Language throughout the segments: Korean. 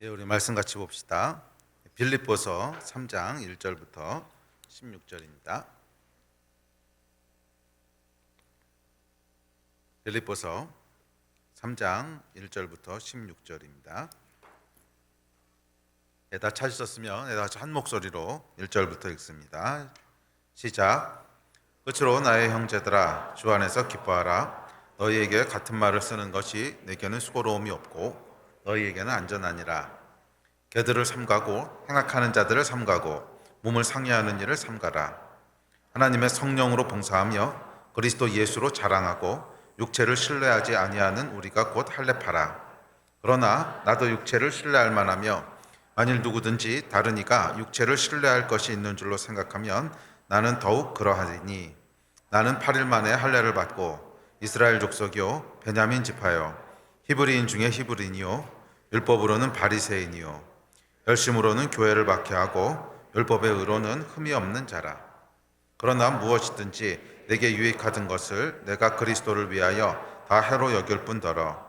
우리 말씀 같이 봅시다. 빌립보서 3장 1절부터 16절입니다. 빌립보서 3장 1절부터 16절입니다. 다 찾으셨으면 다 같이 한 목소리로 1절부터 읽습니다. 시작. 끝으로 나의 형제들아, 주 안에서 기뻐하라. 너희에게 같은 말을 쓰는 것이 내게는 수고로움이 없고 너희에게는 안전하니라. 개들을 삼가고 행악하는 자들을 삼가고 몸을 상해하는 일을 삼가라. 하나님의 성령으로 봉사하며 그리스도 예수로 자랑하고 육체를 신뢰하지 아니하는 우리가 곧 할례파라. 그러나 나도 육체를 신뢰할 만하며 만일 누구든지 다른 이가 육체를 신뢰할 것이 있는 줄로 생각하면 나는 더욱 그러하리니 나는 8일 만에 할례를 받고 이스라엘 족속이요 베냐민 지파요 히브리인 중에 히브리인이요 율법으로는 바리새인이요 열심으로는 교회를 박해하고 율법의 의로는 흠이 없는 자라. 그러나 무엇이든지 내게 유익하던 것을 내가 그리스도를 위하여 다 해로 여길 뿐더러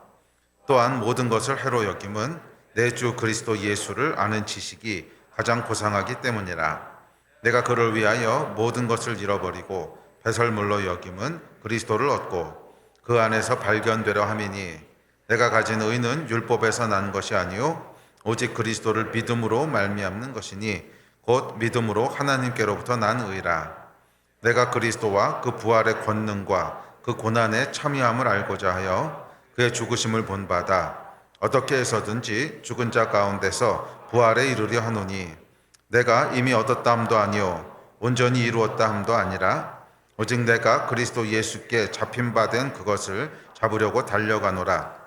또한 모든 것을 해로 여김은 내 주 그리스도 예수를 아는 지식이 가장 고상하기 때문이라. 내가 그를 위하여 모든 것을 잃어버리고 배설물로 여김은 그리스도를 얻고 그 안에서 발견되려 함이니 내가 가진 의는 율법에서 난 것이 아니요 오직 그리스도를 믿음으로 말미암는 것이니 곧 믿음으로 하나님께로부터 난 의라. 내가 그리스도와 그 부활의 권능과 그 고난의 참여함을 알고자 하여 그의 죽으심을 본받아 어떻게 해서든지 죽은 자 가운데서 부활에 이르려 하노니 내가 이미 얻었다 함도 아니요 온전히 이루었다 함도 아니라 오직 내가 그리스도 예수께 잡힌 바 된 그것을 잡으려고 달려가노라.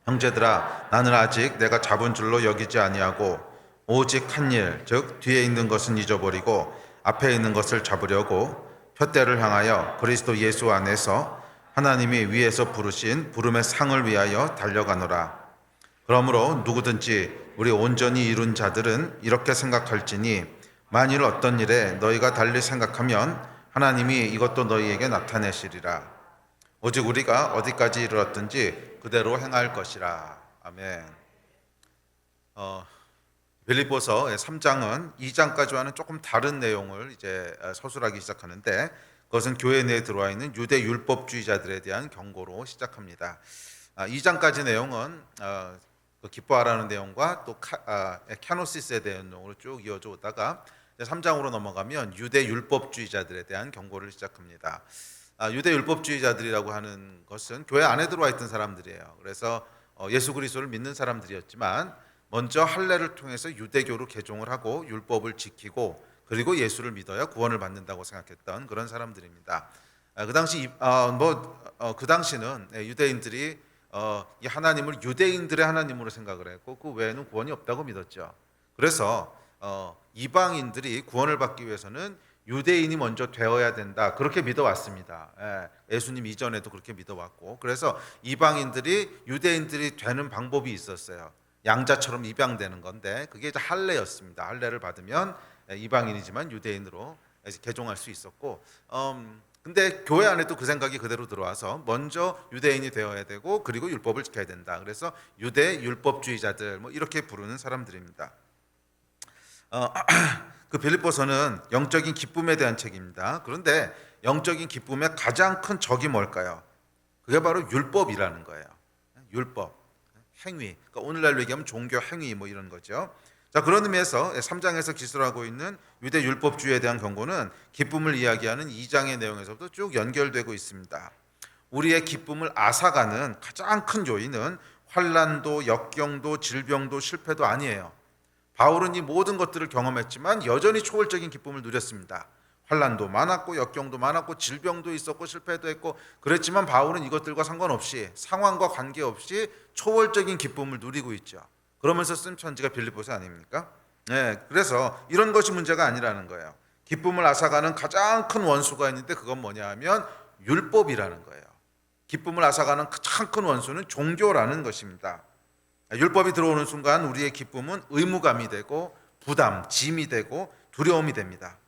형제들아, 나는 아직 내가 잡은 줄로 여기지 아니하고 오직 한 일, 즉 뒤에 있는 것은 잊어버리고 앞에 있는 것을 잡으려고 푯대를 향하여 그리스도 예수 안에서 하나님이 위에서 부르신 부름의 상을 위하여 달려가노라. 그러므로 누구든지 우리 온전히 이룬 자들은 이렇게 생각할지니 만일 어떤 일에 너희가 달리 생각하면 하나님이 이것도 너희에게 나타내시리라. 오직 우리가 어디까지 이르렀든지 그대로 행할 것이라. 아멘. 빌립보서 3장은 2장까지와는 조금 다른 내용을 이제 서술하기 시작하는데 그것은 교회 내에 들어와 있는 유대 율법주의자들에 대한 경고로 시작합니다. 2장까지 내용은 기뻐하라는 내용과 또 캐노시스에 대한 내용으로 쭉 이어져 오다가 3장으로 넘어가면 유대 율법주의자들에 대한 경고를 시작합니다. 유대 율법주의자들이라고 하는 것은 교회 안에 들어와 있던 사람들이에요. 그래서 예수 그리스도를 믿는 사람들이었지만 먼저 할례를 통해서 유대교로 개종을 하고 율법을 지키고 그리고 예수를 믿어야 구원을 받는다고 생각했던 그런 사람들입니다. 그 당시는 유대인들이 이 하나님을 유대인들의 하나님으로 생각을 했고 그 외에는 구원이 없다고 믿었죠. 그래서 이방인들이 구원을 받기 위해서는 유대인이 먼저 되어야 된다 그렇게 믿어왔습니다. 예수님 이전에도 그렇게 믿어왔고 그래서 이방인들이 유대인들이 되는 방법이 있었어요. 양자처럼 입양되는 건데 그게 이제 할례였습니다. 할례를 받으면 이방인이지만 유대인으로 개종할 수 있었고 근데 교회 안에도 그 생각이 그대로 들어와서 먼저 유대인이 되어야 되고 그리고 율법을 지켜야 된다. 그래서 유대 율법주의자들 뭐 이렇게 부르는 사람들입니다. 그 빌립보서는 영적인 기쁨에 대한 책입니다. 그런데 영적인 기쁨의 가장 큰 적이 뭘까요? 그게 바로 율법이라는 거예요. 율법, 행위. 그러니까 오늘날로 얘기하면 종교 행위 뭐 이런 거죠. 자, 그런 의미에서 3장에서 기술하고 있는 유대 율법주의에 대한 경고는 기쁨을 이야기하는 2장의 내용에서부터 쭉 연결되고 있습니다. 우리의 기쁨을 앗아가는 가장 큰 요인은 환난도, 역경도, 질병도, 실패도 아니에요. 바울은 이 모든 것들을 경험했지만 여전히 초월적인 기쁨을 누렸습니다. 환난도 많았고 역경도 많았고 질병도 있었고 실패도 했고 그랬지만 바울은 이것들과 상관없이 상황과 관계없이 초월적인 기쁨을 누리고 있죠. 그러면서 쓴 편지가 빌립보서 아닙니까? 네, 그래서 이런 것이 문제가 아니라는 거예요. 기쁨을 앗아가는 가장 큰 원수가 있는데 그건 뭐냐 하면 율법이라는 거예요. 기쁨을 앗아가는 가장 큰 원수는 종교라는 것입니다. 율법이 들어오는 순간 우리의 기쁨은 의무감이 되고 부담, 짐이 되고 두려움이 됩니다.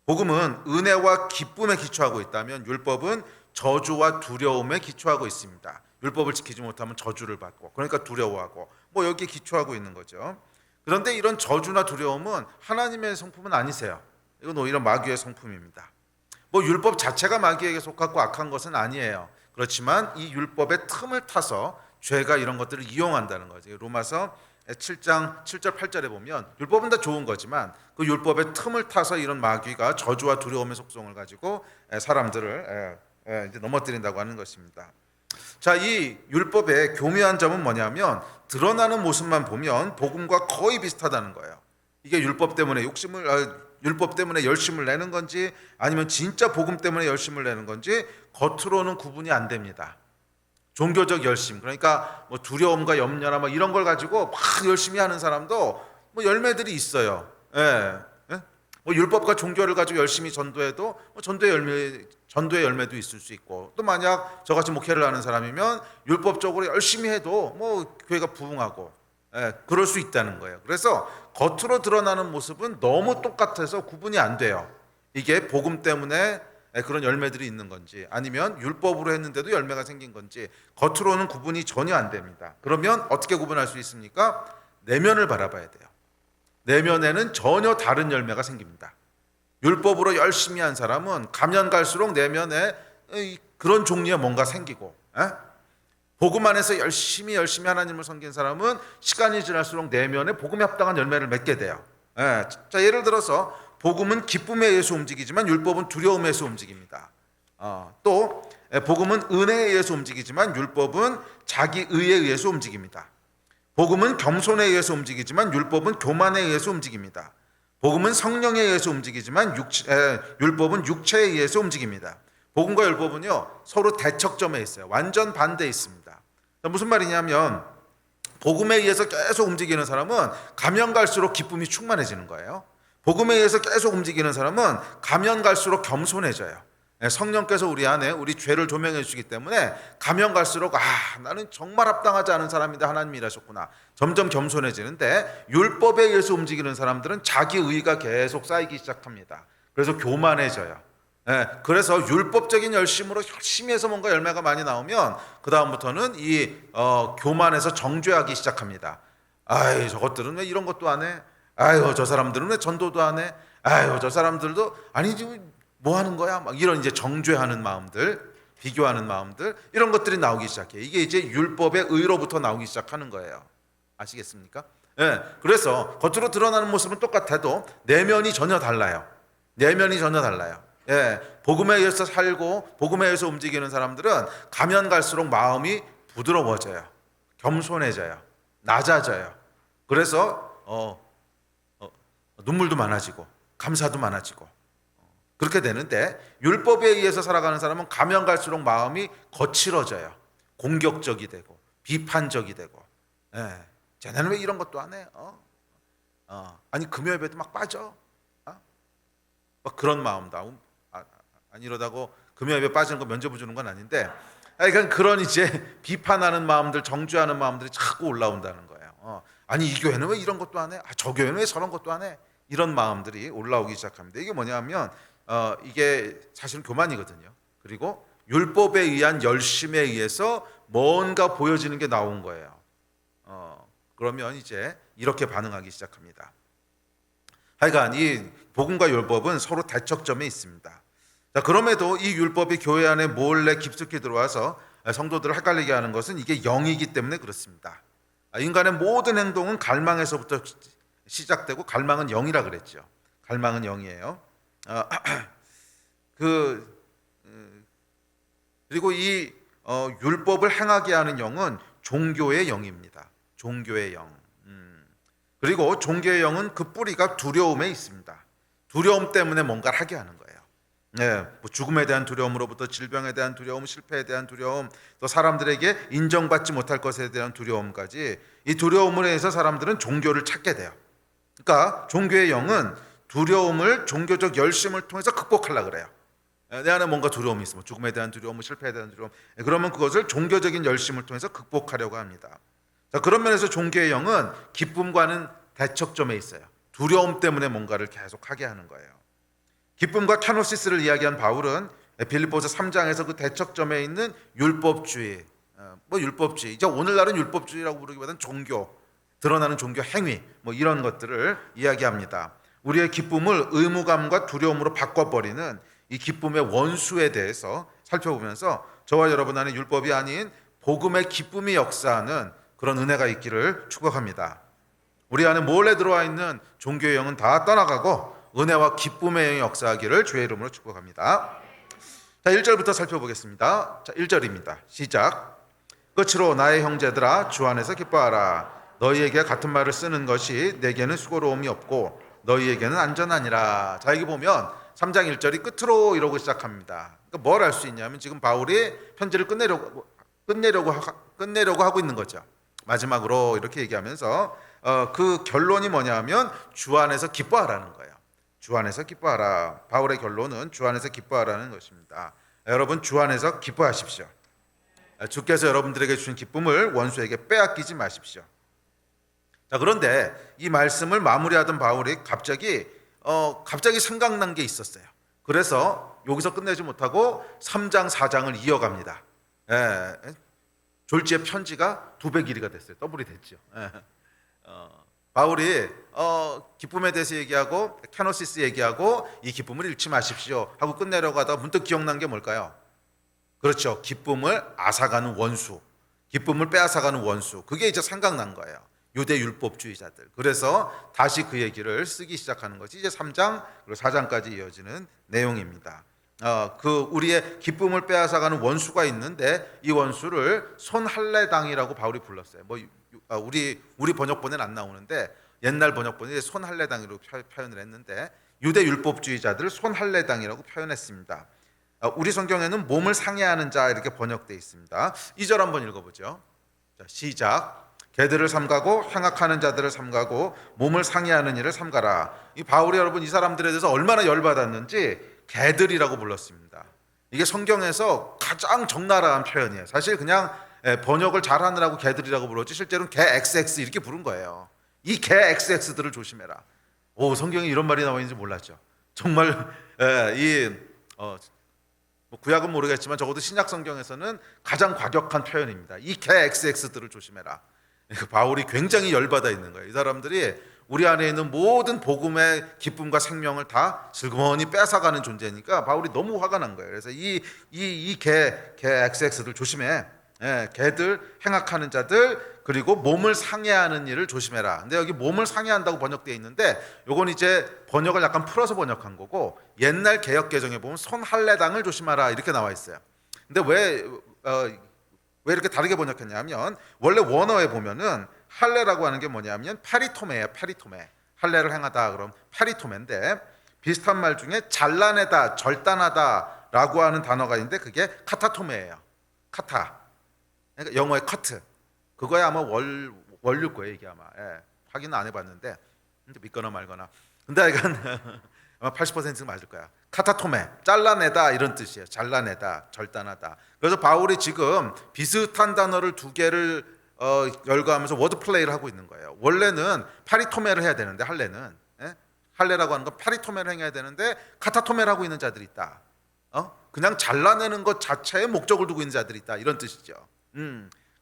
복음은 은혜와 기쁨에 기초하고 있다면 율법은 저주와 두려움에 기초하고 있습니다. 율법을 지키지 못하면 저주를 받고 그러니까 두려워하고 뭐 여기에 기초하고 있는 거죠. 그런데 이런 저주나 두려움은 하나님의 성품은 아니세요. 이건 오히려 마귀의 성품입니다. 뭐 율법 자체가 마귀에게 속하고 악한 것은 아니에요. 그렇지만 이 율법의 틈을 타서 죄가 이런 것들을 이용한다는 거죠. 로마서 7장 7절 8절에 보면 율법은 다 좋은 거지만 그 율법의 틈을 타서 이런 마귀가 저주와 두려움의 속성을 가지고 사람들을 이제 넘어뜨린다고 하는 것입니다. 자, 이 율법의 교묘한 점은 뭐냐면 드러나는 모습만 보면 복음과 거의 비슷하다는 거예요. 이게 율법 때문에 율법 때문에 열심을 내는 건지 아니면 진짜 복음 때문에 열심을 내는 건지 겉으로는 구분이 안 됩니다. 종교적 열심, 그러니까 뭐 두려움과 염려나 뭐 이런 걸 가지고 막 열심히 하는 사람도 뭐 열매들이 있어요. 뭐 율법과 종교를 가지고 열심히 전도해도 뭐 전도의 열매도 있을 수 있고, 또 만약 저같이 목회를 하는 사람이면 율법적으로 열심히 해도 뭐 교회가 부흥하고, 그럴 수 있다는 거예요. 그래서 겉으로 드러나는 모습은 너무 똑같아서 구분이 안 돼요. 이게 복음 때문에 그런 열매들이 있는 건지 아니면 율법으로 했는데도 열매가 생긴 건지 겉으로는 구분이 전혀 안 됩니다. 그러면 어떻게 구분할 수 있습니까? 내면을 바라봐야 돼요. 내면에는 전혀 다른 열매가 생깁니다. 율법으로 열심히 한 사람은 가면 갈수록 내면에 그런 종류의 뭔가 생기고, 복음 안에서 열심히 하나님을 섬긴 사람은 시간이 지날수록 내면에 복음에 합당한 열매를 맺게 돼요. 자, 예를 들어서 복음은 기쁨에 의해서 움직이지만 율법은 두려움에 의해서 움직입니다. 또 복음은 은혜에 의해서 움직이지만 율법은 자기 의에 의해서 움직입니다. 복음은 겸손에 의해서 움직이지만 율법은 교만에 의해서 움직입니다. 복음은 성령에 의해서 움직이지만 율법은 육체에 의해서 움직입니다. 복음과 율법은요 서로 대척점에 있어요. 완전 반대에 있습니다. 무슨 말이냐면 복음에 의해서 계속 움직이는 사람은 가면 갈수록 기쁨이 충만해지는 거예요. 복음에 의해서 계속 움직이는 사람은 가면 갈수록 겸손해져요. 성령께서 우리 안에 우리 죄를 조명해 주시기 때문에 가면 갈수록 나는 정말 합당하지 않은 사람인데 하나님이 일하셨구나. 점점 겸손해지는데 율법에 의해서 움직이는 사람들은 자기 의가 계속 쌓이기 시작합니다. 그래서 교만해져요. 그래서 율법적인 열심으로 열심히 해서 뭔가 열매가 많이 나오면 그 다음부터는 이 교만해서 정죄하기 시작합니다. 저것들은 왜 이런 것도 안 해? 저 사람들은 왜 전도도 안 해? 저 사람들도 아니지 뭐 하는 거야? 막 이런 이제 정죄하는 마음들, 비교하는 마음들, 이런 것들이 나오기 시작해요. 이게 이제 율법의 의로부터 나오기 시작하는 거예요. 아시겠습니까? 그래서 겉으로 드러나는 모습은 똑같아도 내면이 전혀 달라요. 내면이 전혀 달라요. 복음에 의해서 살고 복음에 의해서 움직이는 사람들은 가면 갈수록 마음이 부드러워져요. 겸손해져요. 낮아져요. 그래서 눈물도 많아지고 감사도 많아지고 그렇게 되는데, 율법에 의해서 살아가는 사람은 가면 갈수록 마음이 거칠어져요. 공격적이 되고 비판적이 되고, 쟤네는 왜 이런 것도 안 해? 아니 금요예배도 막 빠져? 막 그런 마음다. 아니 이러다고 금요예배 빠지는 거 면죄부 주는 건 아닌데, 그런 이제 비판하는 마음들, 정죄하는 마음들이 자꾸 올라온다는 거예요. 아니 이 교회는 왜 이런 것도 안 해? 저 교회는 왜 저런 것도 안 해? 이런 마음들이 올라오기 시작합니다. 이게 뭐냐면 이게 사실은 교만이거든요. 그리고 율법에 의한 열심에 의해서 뭔가 보여지는 게 나온 거예요. 그러면 이제 이렇게 반응하기 시작합니다. 하여간 이 복음과 율법은 서로 대척점에 있습니다. 자, 그럼에도 이 율법이 교회 안에 몰래 깊숙이 들어와서 성도들을 헷갈리게 하는 것은 이게 영이기 때문에 그렇습니다. 인간의 모든 행동은 갈망에서부터 시작되고 갈망은 영이라 그랬죠. 갈망은 영이에요. 그리고 이 율법을 행하게 하는 영은 종교의 영입니다. 종교의 영. 그리고 종교의 영은 그 뿌리가 두려움에 있습니다. 두려움 때문에 뭔가를 하게 하는 거예요. 뭐 죽음에 대한 두려움으로부터 질병에 대한 두려움, 실패에 대한 두려움, 또 사람들에게 인정받지 못할 것에 대한 두려움까지, 이 두려움으로 해서 사람들은 종교를 찾게 돼요. 그러니까 종교의 영은 두려움을 종교적 열심을 통해서 극복하려고 그래요. 내 안에 뭔가 두려움이 있으면 죽음에 대한 두려움, 실패에 대한 두려움, 그러면 그것을 종교적인 열심을 통해서 극복하려고 합니다. 자, 그런 면에서 종교의 영은 기쁨과는 대척점에 있어요. 두려움 때문에 뭔가를 계속 하게 하는 거예요. 기쁨과 카노시스를 이야기한 바울은 빌립보서 3장에서 그 대척점에 있는 율법주의, 율법주의, 이제 오늘날은 율법주의라고 부르기보다는 종교, 드러나는 종교 행위 뭐 이런 것들을 이야기합니다. 우리의 기쁨을 의무감과 두려움으로 바꿔버리는 이 기쁨의 원수에 대해서 살펴보면서 저와 여러분 안에 율법이 아닌 복음의 기쁨이 역사하는 그런 은혜가 있기를 축복합니다. 우리 안에 몰래 들어와 있는 종교의 영은 다 떠나가고 은혜와 기쁨의 영이 역사하기를 주의 이름으로 축복합니다. 자, 1절부터 살펴보겠습니다. 자, 1절입니다. 시작. 끝으로 나의 형제들아 주 안에서 기뻐하라. 너희에게 같은 말을 쓰는 것이 내게는 수고로움이 없고 너희에게는 안전하니라. 자, 여기 보면 3장 1절이 끝으로 이러고 시작합니다. 그러니까 뭘 알 수 있냐면 지금 바울이 편지를 끝내려고 하고 있는 거죠. 마지막으로 이렇게 얘기하면서 그 결론이 뭐냐면 주 안에서 기뻐하라는 거예요. 주 안에서 기뻐하라. 바울의 결론은 주 안에서 기뻐하라는 것입니다. 여러분 주 안에서 기뻐하십시오. 주께서 여러분들에게 주신 기쁨을 원수에게 빼앗기지 마십시오. 자, 그런데 이 말씀을 마무리하던 바울이 갑자기 생각난 게 있었어요. 그래서 여기서 끝내지 못하고 3장 4장을 이어갑니다. 졸지의 편지가 2배 길이가 됐어요. 더블이 됐죠. 바울이 기쁨에 대해서 얘기하고 캐노시스 얘기하고 이 기쁨을 잃지 마십시오 하고 끝내려고 하다가 문득 기억난 게 뭘까요? 그렇죠. 기쁨을 앗아가는 원수, 기쁨을 빼앗아가는 원수. 그게 이제 생각난 거예요. 유대 율법주의자들. 그래서 다시 그 얘기를 쓰기 시작하는 것이 이제 3장 그리고 4장까지 이어지는 내용입니다. 우리의 기쁨을 빼앗아가는 원수가 있는데 이 원수를 손할례당이라고 바울이 불렀어요. 우리 번역본에는 안 나오는데 옛날 번역본이 손할례당으로 표현을 했는데 유대 율법주의자들을 손할례당이라고 표현했습니다. 우리 성경에는 몸을 상해하는 자 이렇게 번역되어 있습니다. 2절 한번 읽어보죠. 자, 시작. 개들을 삼가고 향악하는 자들을 삼가고 몸을 상해하는 일을 삼가라. 이 바울이 여러분 이 사람들에 대해서 얼마나 열받았는지 개들이라고 불렀습니다. 이게 성경에서 가장 적나라한 표현이에요. 사실 그냥 번역을 잘하느라고 개들이라고 불렀지 실제로는 개 XX 이렇게 부른 거예요. 이 개 XX들을 조심해라. 성경에 이런 말이 나와 있는지 몰랐죠. 정말 구약은 모르겠지만 적어도 신약 성경에서는 가장 과격한 표현입니다. 이 개 XX들을 조심해라. 바울이 굉장히 열받아 있는 거예요. 이 사람들이 우리 안에 있는 모든 복음의 기쁨과 생명을 다 슬그머니 뺏어가는 존재니까 바울이 너무 화가 난 거예요. 그래서 이 개 XX들 조심해. 개들, 행악하는 자들, 그리고 몸을 상해하는 일을 조심해라. 근데 여기 몸을 상해한다고 번역되어 있는데 요건 이제 번역을 약간 풀어서 번역한 거고 옛날 개역 개정에 보면 손할례당을 조심하라 이렇게 나와 있어요. 근데 왜 이렇게 다르게 번역했냐면 원래 원어에 보면은 할례라고 하는 게 뭐냐면 파리토메예요. 파리토메. 할례를 행하다 그럼 파리토메인데 비슷한 말 중에 잘라내다, 절단하다라고 하는 단어가 있는데 그게 카타토메예요. 카타. 그러니까 영어의 커트. 그거야 아마 원류일 거예요. 이게 아마. 확인은 안 해봤는데 믿거나 말거나. 근데 이건 아마 80%는 맞을 거야. 카타토메, 잘라내다 이런 뜻이에요. 잘라내다, 절단하다. 그래서 바울이 지금 비슷한 단어를 2개를 열거하면서 워드 플레이를 하고 있는 거예요. 원래는 파리토메를 해야 되는데 할례라고 하는 건 파리토메를 행해야 되는데 카타토메를 하고 있는 자들이 있다. 그냥 잘라내는 것 자체에 목적을 두고 있는 자들이 있다. 이런 뜻이죠.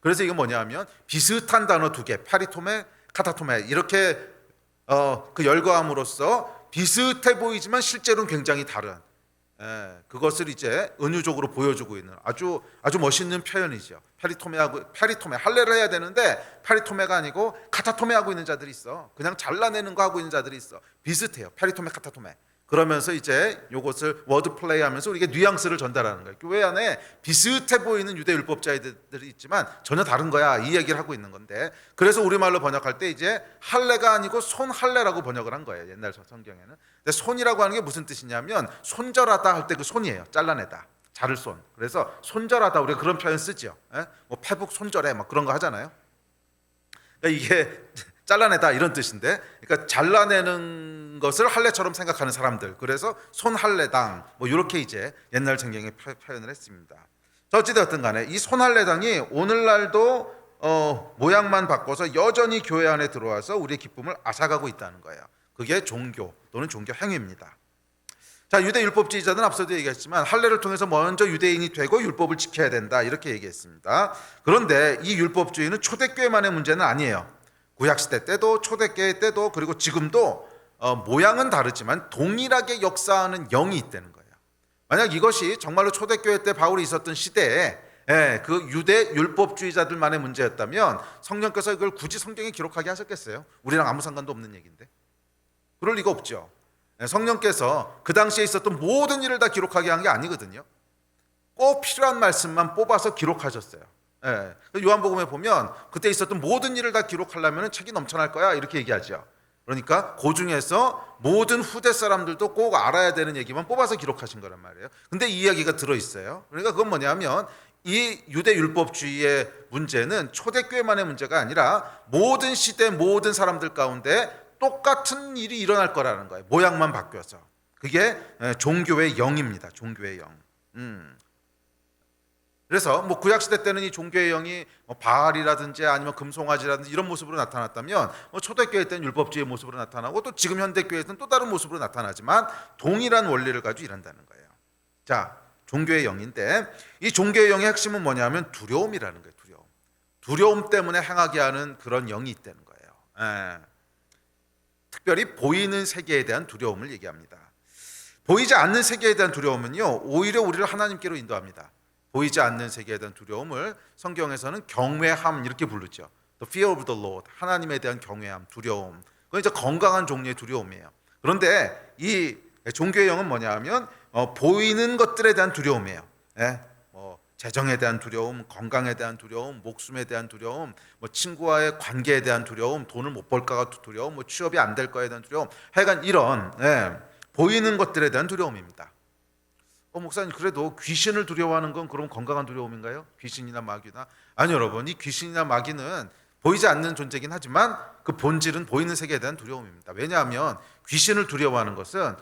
그래서 이게 뭐냐면 비슷한 단어 2개, 파리토메, 카타토메 이렇게 그 열거함으로써 비슷해 보이지만 실제로는 굉장히 다른 그것을 이제 은유적으로 보여주고 있는 아주 멋있는 표현이죠. 파리토메 할례를 해야 되는데 파리토메가 아니고 카타토메 하고 있는 자들이 있어. 그냥 잘라내는 거 하고 있는 자들이 있어. 비슷해요. 파리토메, 카타토메. 그러면서 이제 이것을 워드 플레이하면서 우리에게 뉘앙스를 전달하는 거예요. 교회 안에 비슷해 보이는 유대 율법자들이 있지만 전혀 다른 거야. 이 얘기를 하고 있는 건데 그래서 우리말로 번역할 때 이제 할례가 아니고 손할례라고 번역을 한 거예요. 옛날 성경에는. 근데 손이라고 하는 게 무슨 뜻이냐면 손절하다 할 때 그 손이에요. 잘라내다. 자를 손. 그래서 손절하다 우리가 그런 표현 쓰죠. 뭐 패북 손절해 막 그런 거 하잖아요. 그러니까 이게 잘라내다 이런 뜻인데 그러니까 잘라내는 것을 할례처럼 생각하는 사람들. 그래서 손할례당 뭐 이렇게 이제 옛날 성경에 표현을 했습니다. 자, 어찌되었든 간에 이 손할례당이 오늘날도 모양만 바꿔서 여전히 교회 안에 들어와서 우리의 기쁨을 앗아가고 있다는 거예요. 그게 종교 또는 종교 행위입니다. 자, 유대 율법주의자들은 앞서도 얘기했지만 할례를 통해서 먼저 유대인이 되고 율법을 지켜야 된다 이렇게 얘기했습니다. 그런데 이 율법주의는 초대교회만의 문제는 아니에요. 구약시대 때도 초대교회 때도 그리고 지금도 모양은 다르지만 동일하게 역사하는 영이 있다는 거예요. 만약 이것이 정말로 초대교회 때 바울이 있었던 시대에 그 유대 율법주의자들만의 문제였다면 성령께서 이걸 굳이 성경에 기록하게 하셨겠어요? 우리랑 아무 상관도 없는 얘기인데. 그럴 리가 없죠. 성령께서 그 당시에 있었던 모든 일을 다 기록하게 한 게 아니거든요. 꼭 필요한 말씀만 뽑아서 기록하셨어요. 요한복음에 보면 그때 있었던 모든 일을 다 기록하려면 책이 넘쳐날 거야 이렇게 얘기하죠. 그러니까 그 중에서 모든 후대 사람들도 꼭 알아야 되는 얘기만 뽑아서 기록하신 거란 말이에요. 근데 이 이야기가 들어있어요. 그러니까 그건 뭐냐면 이 유대 율법주의의 문제는 초대교회만의 문제가 아니라 모든 시대 모든 사람들 가운데 똑같은 일이 일어날 거라는 거예요. 모양만 바뀌어서. 그게 종교의 영입니다. 종교의 영. 그래서 뭐 구약시대 때는 이 종교의 영이 바알이라든지 아니면 금송아지라든지 이런 모습으로 나타났다면 초대교회 때는 율법주의의 모습으로 나타나고 또 지금 현대교회에서는 또 다른 모습으로 나타나지만 동일한 원리를 가지고 일한다는 거예요. 자, 종교의 영인데 이 종교의 영의 핵심은 뭐냐면 두려움이라는 거예요. 두려움 때문에 행하게 하는 그런 영이 있다는 거예요. 특별히 보이는 세계에 대한 두려움을 얘기합니다. 보이지 않는 세계에 대한 두려움은요 오히려 우리를 하나님께로 인도합니다. 보이지 않는 세계에 대한 두려움을 성경에서는 경외함 이렇게 부르죠. The fear of the Lord, 하나님에 대한 경외함, 두려움. 그건 이제 건강한 종류의 두려움이에요. 그런데 이 종교의 영은 뭐냐면 보이는 것들에 대한 두려움이에요. 재정에 대한 두려움, 건강에 대한 두려움, 목숨에 대한 두려움, 친구와의 관계에 대한 두려움, 돈을 못 벌까가 두려움, 취업이 안 될 거에 대한 두려움, 하여간 이런 보이는 것들에 대한 두려움입니다. 목사님 그래도 귀신을 두려워하는 건 그럼 건강한 두려움인가요? 귀신이나 마귀나? 아니 여러분, 이 귀신이나 마귀는 보이지 않는 존재긴 하지만 그 본질은 보이는 세계에 대한 두려움입니다. 왜냐하면 귀신을 두려워하는 것은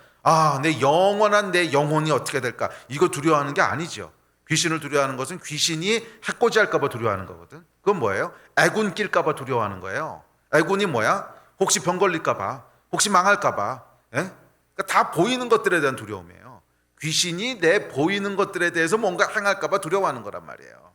내 영원한 내 영혼이 어떻게 될까 이거 두려워하는 게 아니죠. 귀신을 두려워하는 것은 귀신이 해코지할까 봐 두려워하는 거거든. 그건 뭐예요? 애군 낄까 봐 두려워하는 거예요. 애군이 뭐야? 혹시 병 걸릴까 봐, 혹시 망할까 봐. 그러니까 다 보이는 것들에 대한 두려움이에요. 귀신이 내 보이는 것들에 대해서 뭔가 행할까 봐 두려워하는 거란 말이에요.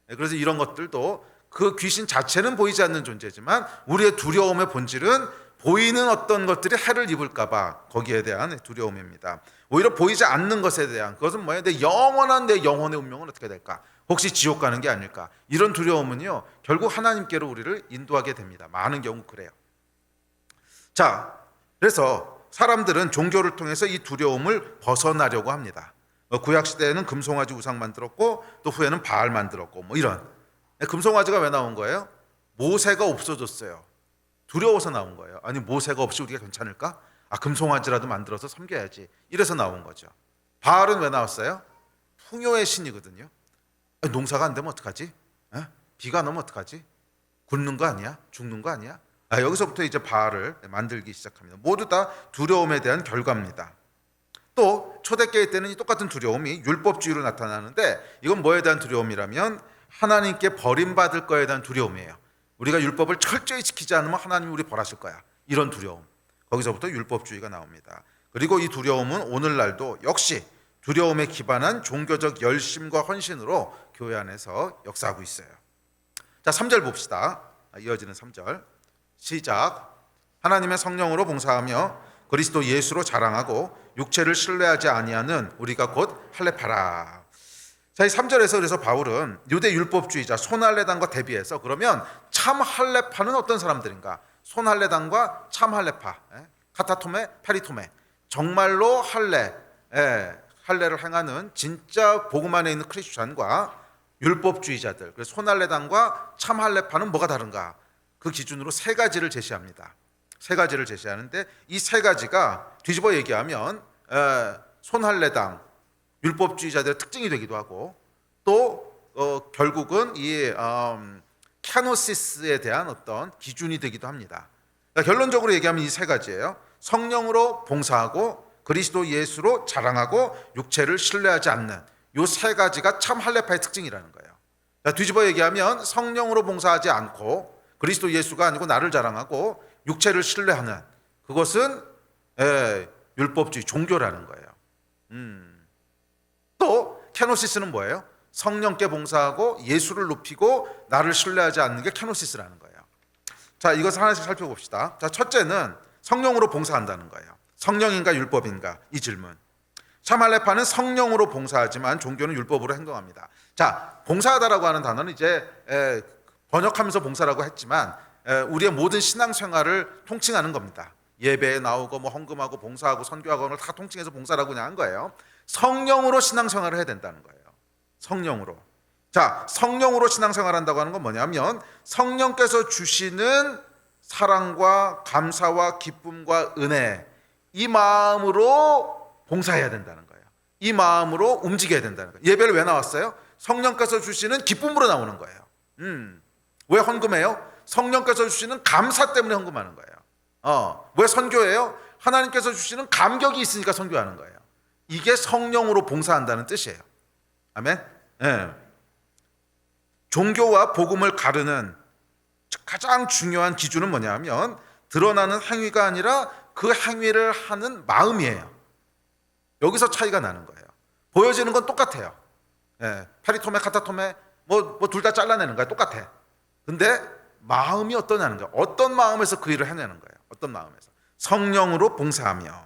그래서 이런 것들도 그 귀신 자체는 보이지 않는 존재지만 우리의 두려움의 본질은 보이는 어떤 것들이 해를 입을까 봐 거기에 대한 두려움입니다. 오히려 보이지 않는 것에 대한 그것은 뭐예요? 내 영혼의 운명은 어떻게 될까? 혹시 지옥 가는 게 아닐까? 이런 두려움은요 결국 하나님께로 우리를 인도하게 됩니다. 많은 경우 그래요. 자, 그래서 사람들은 종교를 통해서 이 두려움을 벗어나려고 합니다. 구약시대에는 금송아지 우상 만들었고 또 후에는 바알 만들었고 이런. 금송아지가 왜 나온 거예요? 모세가 없어졌어요. 두려워서 나온 거예요. 아니 모세가 없이 우리가 괜찮을까? 금송아지라도 만들어서 섬겨야지. 이래서 나온 거죠. 바알은 왜 나왔어요? 풍요의 신이거든요. 농사가 안 되면 어떡하지? 비가 안 오면 어떡하지? 굶는 거 아니야? 죽는 거 아니야? 여기서부터 이제 바알을 만들기 시작합니다. 모두 다 두려움에 대한 결과입니다. 또 초대교회 때는 이 똑같은 두려움이 율법주의로 나타나는데 이건 뭐에 대한 두려움이라면 하나님께 버림받을 거에 대한 두려움이에요. 우리가 율법을 철저히 지키지 않으면 하나님이 우리 벌하실 거야. 이런 두려움. 거기서부터 율법주의가 나옵니다. 그리고 이 두려움은 오늘날도 역시 두려움에 기반한 종교적 열심과 헌신으로 교회 안에서 역사하고 있어요. 자, 3절 봅시다. 이어지는 3절. 시작. 하나님의 성령으로 봉사하며 그리스도 예수로 자랑하고 육체를 신뢰하지 아니하는 우리가 곧 할례파라. 자, 이 3절에서 그래서 바울은 유대 율법주의자 손할례당과 대비해서 그러면 참 할례파는 어떤 사람들인가? 손할례당과 참 할례파, 카타토메, 페리토메, 정말로 할례를 행하는 진짜 복음 안에 있는 크리스찬과 율법주의자들. 그래서 손할례당과 참 할례파는 뭐가 다른가? 그 기준으로 세 가지를 제시합니다. 세 가지를 제시하는데 이 세 가지가 뒤집어 얘기하면 손할례당 율법주의자들의 특징이 되기도 하고 또 결국은 이 캐노시스에 대한 어떤 기준이 되기도 합니다. 그러니까 결론적으로 얘기하면 이 세 가지예요. 성령으로 봉사하고 그리스도 예수로 자랑하고 육체를 신뢰하지 않는 이 세 가지가 참 할례파의 특징이라는 거예요. 뒤집어 얘기하면 성령으로 봉사하지 않고 그리스도 예수가 아니고 나를 자랑하고 육체를 신뢰하는 그것은 율법주의 종교라는 거예요. 또 캐노시스는 뭐예요? 성령께 봉사하고 예수를 높이고 나를 신뢰하지 않는 게 캐노시스라는 거예요. 자, 이것을 하나씩 살펴봅시다. 자, 첫째는 성령으로 봉사한다는 거예요. 성령인가 율법인가 이 질문. 샤말레파는 성령으로 봉사하지만 종교는 율법으로 행동합니다. 자, 봉사하다라고 하는 단어는 이제 번역하면서 봉사라고 했지만 우리의 모든 신앙생활을 통칭하는 겁니다. 예배에 나오고 뭐 헌금하고 봉사하고 선교하고 다 통칭해서 봉사라고 그냥 한 거예요. 성령으로 신앙생활을 해야 된다는 거예요. 성령으로. 자, 성령으로 신앙생활한다고 하는 건 뭐냐면 성령께서 주시는 사랑과 감사와 기쁨과 은혜, 이 마음으로 봉사해야 된다는 거예요. 이 마음으로 움직여야 된다는 거예요. 예배를 왜 나왔어요? 성령께서 주시는 기쁨으로 나오는 거예요. 왜 헌금해요? 성령께서 주시는 감사 때문에 헌금하는 거예요. 왜 선교해요? 하나님께서 주시는 감격이 있으니까 선교하는 거예요. 이게 성령으로 봉사한다는 뜻이에요. 아멘. 네. 종교와 복음을 가르는 가장 중요한 기준은 뭐냐면 드러나는 행위가 아니라 그 행위를 하는 마음이에요. 여기서 차이가 나는 거예요. 보여지는 건 똑같아요. 페리토메, 카타토메 뭐 둘 다 잘라내는 거예요. 똑같아. 근데 마음이 어떠냐는 거예요. 어떤 마음에서 그 일을 해내는 거예요. 어떤 마음에서. 성령으로 봉사하며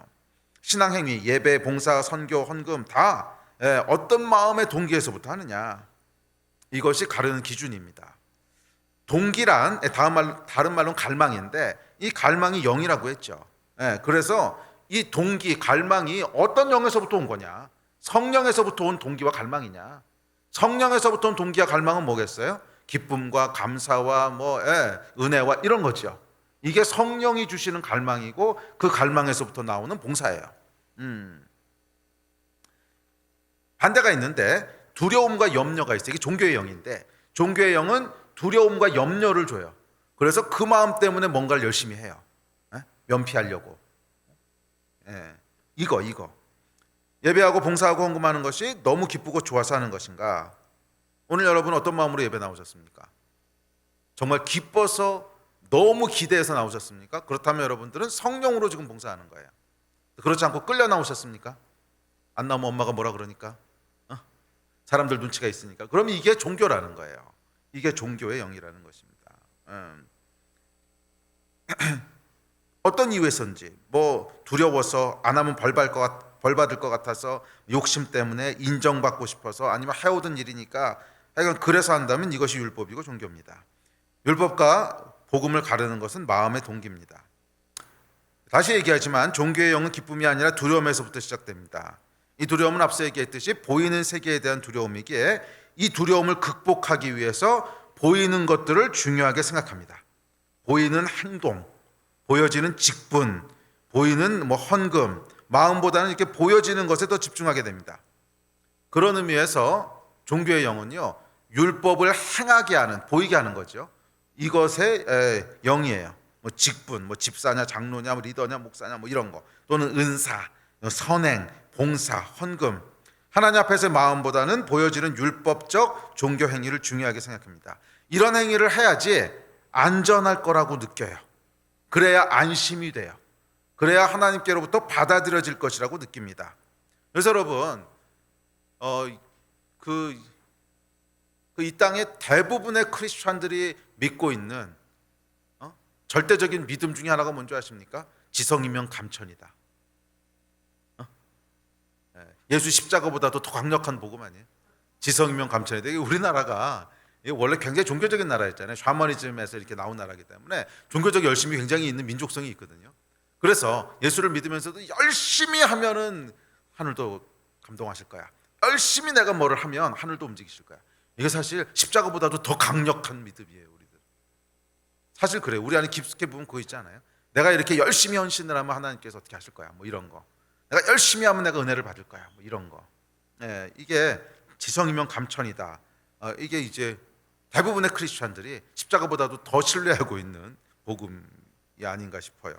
신앙행위, 예배, 봉사, 선교, 헌금 다 어떤 마음의 동기에서부터 하느냐. 이것이 가르는 기준입니다. 동기란 다른 말로는 갈망인데 이 갈망이 영이라고 했죠. 그래서 이 동기, 갈망이 어떤 영에서부터 온 거냐? 성령에서부터 온 동기와 갈망이냐? 성령에서부터 온 동기와 갈망은 뭐겠어요? 기쁨과 감사와 은혜와 이런 거죠. 이게 성령이 주시는 갈망이고 그 갈망에서부터 나오는 봉사예요. 반대가 있는데 두려움과 염려가 있어요. 이게 종교의 영인데 종교의 영은 두려움과 염려를 줘요. 그래서 그 마음 때문에 뭔가를 열심히 해요. 면피하려고. 이거 예배하고 봉사하고 헌금하는 것이 너무 기쁘고 좋아서 하는 것인가? 오늘 여러분 어떤 마음으로 예배 나오셨습니까? 정말 기뻐서 너무 기대해서 나오셨습니까? 그렇다면 여러분들은 성령으로 지금 봉사하는 거예요. 그렇지 않고 끌려 나오셨습니까? 안 나오면 엄마가 뭐라 그러니까? 사람들 눈치가 있으니까. 그럼 이게 종교라는 거예요. 이게 종교의 영이라는 것입니다. 어떤 이유에서인지 두려워서 안 하면 벌 받을 것 같아서 욕심 때문에 인정받고 싶어서 아니면 해오던 일이니까 하여간 그래서 한다면 이것이 율법이고 종교입니다. 율법과 복음을 가르는 것은 마음의 동기입니다. 다시 얘기하지만 종교의 영은 기쁨이 아니라 두려움에서부터 시작됩니다. 이 두려움은 앞서 얘기했듯이 보이는 세계에 대한 두려움이기에 이 두려움을 극복하기 위해서 보이는 것들을 중요하게 생각합니다. 보이는 행동, 보여지는 직분, 보이는 헌금, 마음보다는 이렇게 보여지는 것에 더 집중하게 됩니다. 그런 의미에서 종교의 영은요, 율법을 행하게 하는, 보이게 하는 거죠. 이것의 영이에요. 직분, 집사냐, 장로냐, 리더냐, 목사냐, 이런 거, 또는 은사, 선행, 봉사, 헌금. 하나님 앞에서의 마음보다는 보여지는 율법적 종교 행위를 중요하게 생각합니다. 이런 행위를 해야지 안전할 거라고 느껴요. 그래야 안심이 돼요. 그래야 하나님께로부터 받아들여질 것이라고 느낍니다. 그래서 여러분, 이 땅의 대부분의 크리스찬들이 믿고 있는 절대적인 믿음 중에 하나가 뭔지 아십니까? 지성이면 감천이다. 예수 십자가보다도 더 강력한 복음 아니에요? 지성이면 감천이다. 이게 우리나라가 원래 굉장히 종교적인 나라였잖아요. 샤머니즘에서 이렇게 나온 나라이기 때문에 종교적 열심이 굉장히 있는 민족성이 있거든요. 그래서 예수를 믿으면서도 열심히 하면은 하늘도 감동하실 거야. 열심히 내가 뭐를 하면 하늘도 움직이실 거야. 이게 사실 십자가보다도 더 강력한 믿음이에요, 우리들. 사실 그래요. 우리 안에 깊숙이 보면 그거 있지 않아요? 내가 이렇게 열심히 헌신을 하면 하나님께서 어떻게 하실 거야, 이런 거. 내가 열심히 하면 내가 은혜를 받을 거야, 이런 거. 이게 지성이면 감천이다. 이게 이제 대부분의 크리스찬들이 십자가보다도 더 신뢰하고 있는 복음이 아닌가 싶어요.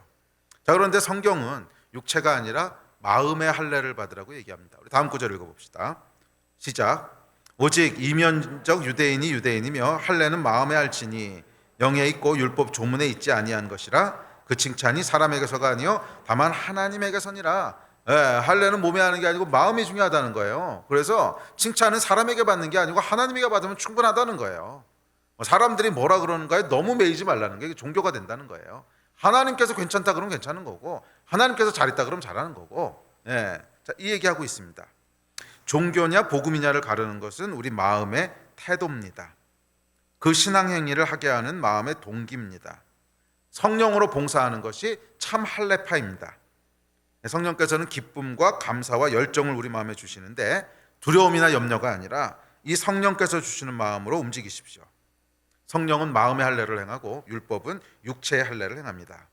자, 그런데 성경은 육체가 아니라 마음의 할례를 받으라고 얘기합니다. 우리 다음 구절 읽어봅시다. 시작. 오직 이면적 유대인이 유대인이며 할례는 마음에 할지니 영에 있고 율법 조문에 있지 아니한 것이라. 그 칭찬이 사람에게서가 아니요 다만 하나님에게서니라. 할례는 몸에 하는 게 아니고 마음이 중요하다는 거예요. 그래서 칭찬은 사람에게 받는 게 아니고 하나님에게 받으면 충분하다는 거예요. 사람들이 뭐라 그러는가에 너무 매이지 말라는 게 종교가 된다는 거예요. 하나님께서 괜찮다 그러면 괜찮은 거고, 하나님께서 잘했다 그러면 잘하는 거고. 예. 자, 이 얘기하고 있습니다. 종교냐 복음이냐를 가르는 것은 우리 마음의 태도입니다. 그 신앙 행위를 하게 하는 마음의 동기입니다. 성령으로 봉사하는 것이 참 할례파입니다. 성령께서는 기쁨과 감사와 열정을 우리 마음에 주시는데 두려움이나 염려가 아니라 이 성령께서 주시는 마음으로 움직이십시오. 성령은 마음의 할례를 행하고 율법은 육체의 할례를 행합니다.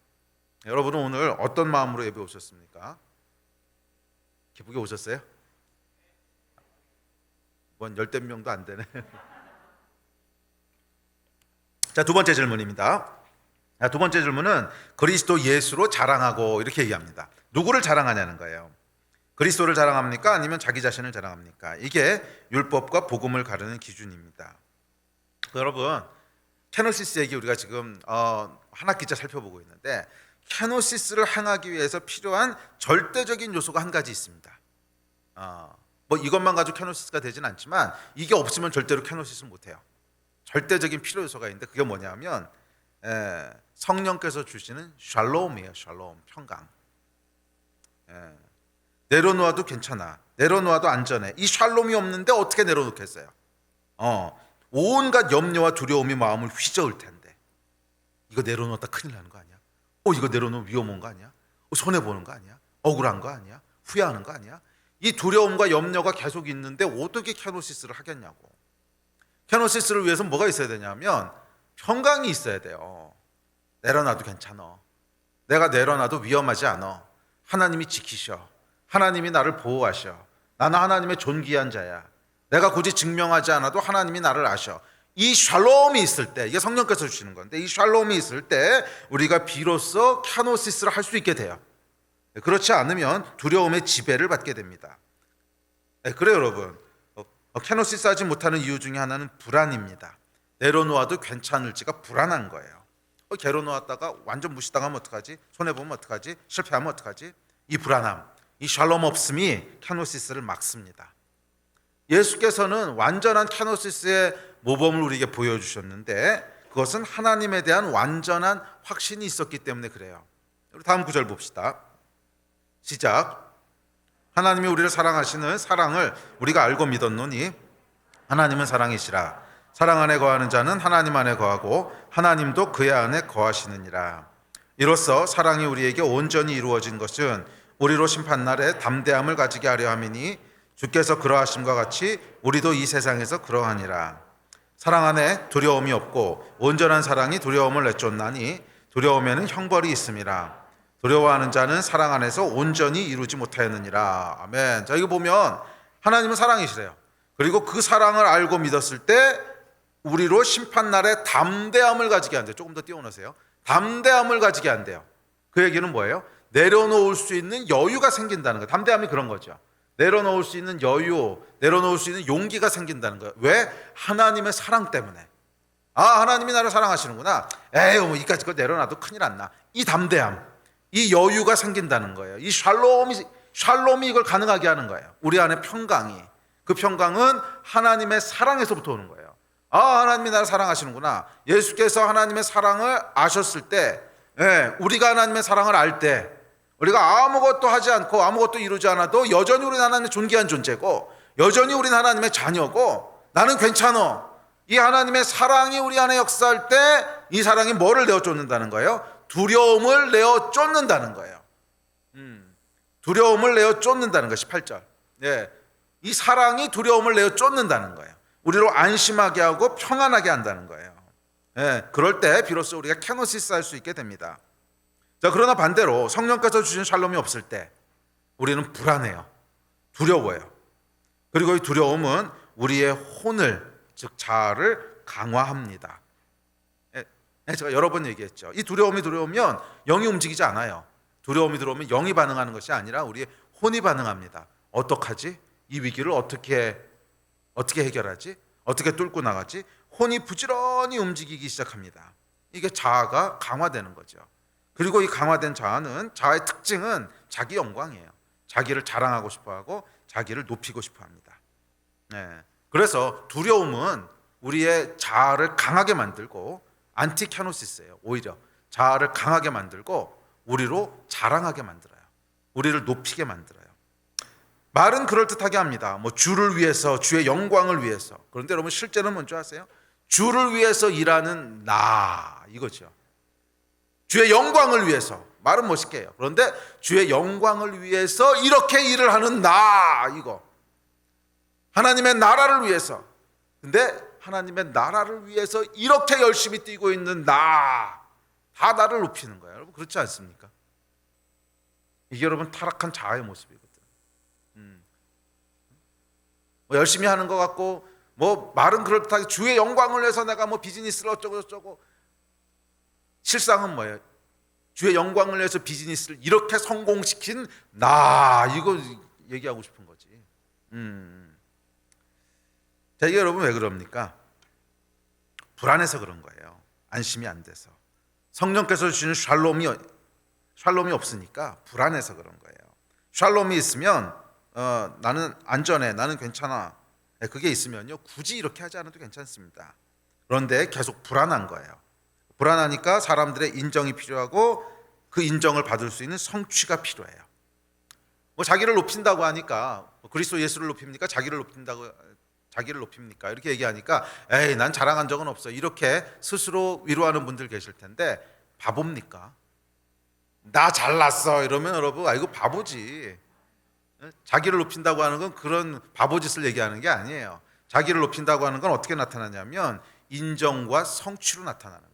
여러분은 오늘 어떤 마음으로 예배 오셨습니까? 기쁘게 오셨어요? 뭔 열댓 명도 안 되네. 자, 두 번째 질문입니다. 두 번째 질문은 그리스도 예수로 자랑하고 이렇게 얘기합니다. 누구를 자랑하냐는 거예요. 그리스도를 자랑합니까? 아니면 자기 자신을 자랑합니까? 이게 율법과 복음을 가르는 기준입니다. 여러분, 케노시스 얘기 우리가 지금 한 학기째 살펴보고 있는데, 케노시스를 행하기 위해서 필요한 절대적인 요소가 한 가지 있습니다. 뭐 이것만 가지고 케노시스가 되진 않지만 이게 없으면 절대로 케노시스는 못해요. 절대적인 필요 요소가 있는데 그게 뭐냐면 성령께서 주시는 샬롬이에요. 샬롬, 평강. 내려놓아도 괜찮아, 내려놓아도 안전해. 이 샬롬이 없는데 어떻게 내려놓겠어요? 온갖 염려와 두려움이 마음을 휘저을 텐데 이거 내려놓았다 큰일 나는 거 아니야? 이거 내려놓으면 위험 온 거 아니야? 손해보는 거 아니야? 억울한 거 아니야? 후회하는 거 아니야? 이 두려움과 염려가 계속 있는데 어떻게 케노시스를 하겠냐고. 케노시스를 위해서 뭐가 있어야 되냐면 평강이 있어야 돼요. 내려놔도 괜찮아, 내가 내려놔도 위험하지 않아, 하나님이 지키셔, 하나님이 나를 보호하셔, 나는 하나님의 존귀한 자야, 내가 굳이 증명하지 않아도 하나님이 나를 아셔. 이 샬롬이 있을 때, 이게 성령께서 주시는 건데, 이 샬롬이 있을 때 우리가 비로소 케노시스를 할 수 있게 돼요. 그렇지 않으면 두려움의 지배를 받게 됩니다. 그래요 여러분, 케노시스 하지 못하는 이유 중에 하나는 불안입니다. 내려놓아도 괜찮을지가 불안한 거예요. 내려놓았다가 완전 무시당하면 어떡하지? 손해보면 어떡하지? 실패하면 어떡하지? 이 불안함, 이 샬롬 없음이 케노시스를 막습니다. 예수께서는 완전한 케노시스의 모범을 우리에게 보여주셨는데 그것은 하나님에 대한 완전한 확신이 있었기 때문에 그래요. 우리 다음 구절 봅시다. 시작. 하나님이 우리를 사랑하시는 사랑을 우리가 알고 믿었노니 하나님은 사랑이시라. 사랑 안에 거하는 자는 하나님 안에 거하고 하나님도 그의 안에 거하시느니라. 이로써 사랑이 우리에게 온전히 이루어진 것은 우리로 심판날에 담대함을 가지게 하려 함이니 주께서 그러하심과 같이 우리도 이 세상에서 그러하니라. 사랑 안에 두려움이 없고 온전한 사랑이 두려움을 내쫓나니 두려움에는 형벌이 있음이라. 두려워하는 자는 사랑 안에서 온전히 이루지 못하였느니라. 아멘. 자, 이거 보면 하나님은 사랑이시래요. 그리고 그 사랑을 알고 믿었을 때 우리로 심판날에 담대함을 가지게 한대요. 조금 더 띄워놓으세요. 담대함을 가지게 한대요. 그 얘기는 뭐예요? 내려놓을 수 있는 여유가 생긴다는 거예요. 담대함이 그런 거죠. 내려놓을 수 있는 여유, 내려놓을 수 있는 용기가 생긴다는 거예요. 왜? 하나님의 사랑 때문에. 하나님이 나를 사랑하시는구나. 뭐 이까짓 거 내려놔도 큰일 안 나. 이 담대함, 이 여유가 생긴다는 거예요. 이 샬롬이 이걸 가능하게 하는 거예요. 우리 안에 평강이. 그 평강은 하나님의 사랑에서부터 오는 거예요. 하나님이 나를 사랑하시는구나. 예수께서 하나님의 사랑을 아셨을 때, 우리가 하나님의 사랑을 알 때, 우리가 아무것도 하지 않고 아무것도 이루지 않아도 여전히 우리는 하나님의 존귀한 존재고, 여전히 우리는 하나님의 자녀고, 나는 괜찮아. 이 하나님의 사랑이 우리 안에 역사할 때 이 사랑이 뭐를 내어 쫓는다는 거예요? 두려움을 내어 쫓는다는 거예요. 두려움을 내어 쫓는다는 거. 18절. 이 사랑이 두려움을 내어 쫓는다는 거예요. 우리로 안심하게 하고 평안하게 한다는 거예요. 그럴 때 비로소 우리가 케노시스 할 수 있게 됩니다. 자, 그러나 반대로 성령께서 주신 샬롬이 없을 때 우리는 불안해요. 두려워요. 그리고 이 두려움은 우리의 혼을, 즉 자아를 강화합니다. 제가 여러 번 얘기했죠. 이 두려움이 들어오면 영이 움직이지 않아요. 두려움이 들어오면 영이 반응하는 것이 아니라 우리의 혼이 반응합니다. 어떡하지? 이 위기를 어떻게 해결하지? 어떻게 뚫고 나가지? 혼이 부지런히 움직이기 시작합니다. 이게 자아가 강화되는 거죠. 그리고 이 강화된 자아의 특징은 자기 영광이에요. 자기를 자랑하고 싶어하고 자기를 높이고 싶어합니다. 그래서 두려움은 우리의 자아를 강하게 만들고 안티캐노시스예요. 오히려 자아를 강하게 만들고 우리로 자랑하게 만들어요. 우리를 높이게 만들어요. 말은 그럴듯하게 합니다. 뭐 주를 위해서, 주의 영광을 위해서. 그런데 여러분 실제는 뭔지 아세요? 주를 위해서 일하는 나 이거죠. 주의 영광을 위해서. 말은 멋있게 해요. 그런데 주의 영광을 위해서 이렇게 일을 하는 나 이거. 하나님의 나라를 위해서. 근데 하나님의 나라를 위해서 이렇게 열심히 뛰고 있는 나. 다 나를 높이는 거예요. 여러분 그렇지 않습니까? 이게 여러분 타락한 자아의 모습이거든. 뭐 열심히 하는 것 같고 뭐 말은 그렇다고 주의 영광을 위해서 내가 뭐 비즈니스를 어쩌고 저쩌고. 실상은 뭐예요? 주의 영광을 위해서 비즈니스를 이렇게 성공시킨 나 이거 얘기하고 싶은 거지. 자, 이게 여러분 왜 그럽니까? 불안해서 그런 거예요. 안심이 안 돼서. 성령께서 주시는 샬롬이 없으니까 불안해서 그런 거예요. 샬롬이 있으면 나는 안전해, 나는 괜찮아. 그게 있으면요 굳이 이렇게 하지 않아도 괜찮습니다. 그런데 계속 불안한 거예요. 불안하니까 사람들의 인정이 필요하고 그 인정을 받을 수 있는 성취가 필요해요. 뭐 자기를 높인다고 하니까 그리스도 예수를 높입니까? 자기를 높입니까? 이렇게 얘기하니까 에이 난 자랑한 적은 없어 이렇게 스스로 위로하는 분들 계실 텐데 바보입니까? 나 잘났어 이러면 여러분 이거 바보지. 자기를 높인다고 하는 건 그런 바보짓을 얘기하는 게 아니에요. 자기를 높인다고 하는 건 어떻게 나타나냐면 인정과 성취로 나타나는 거예요.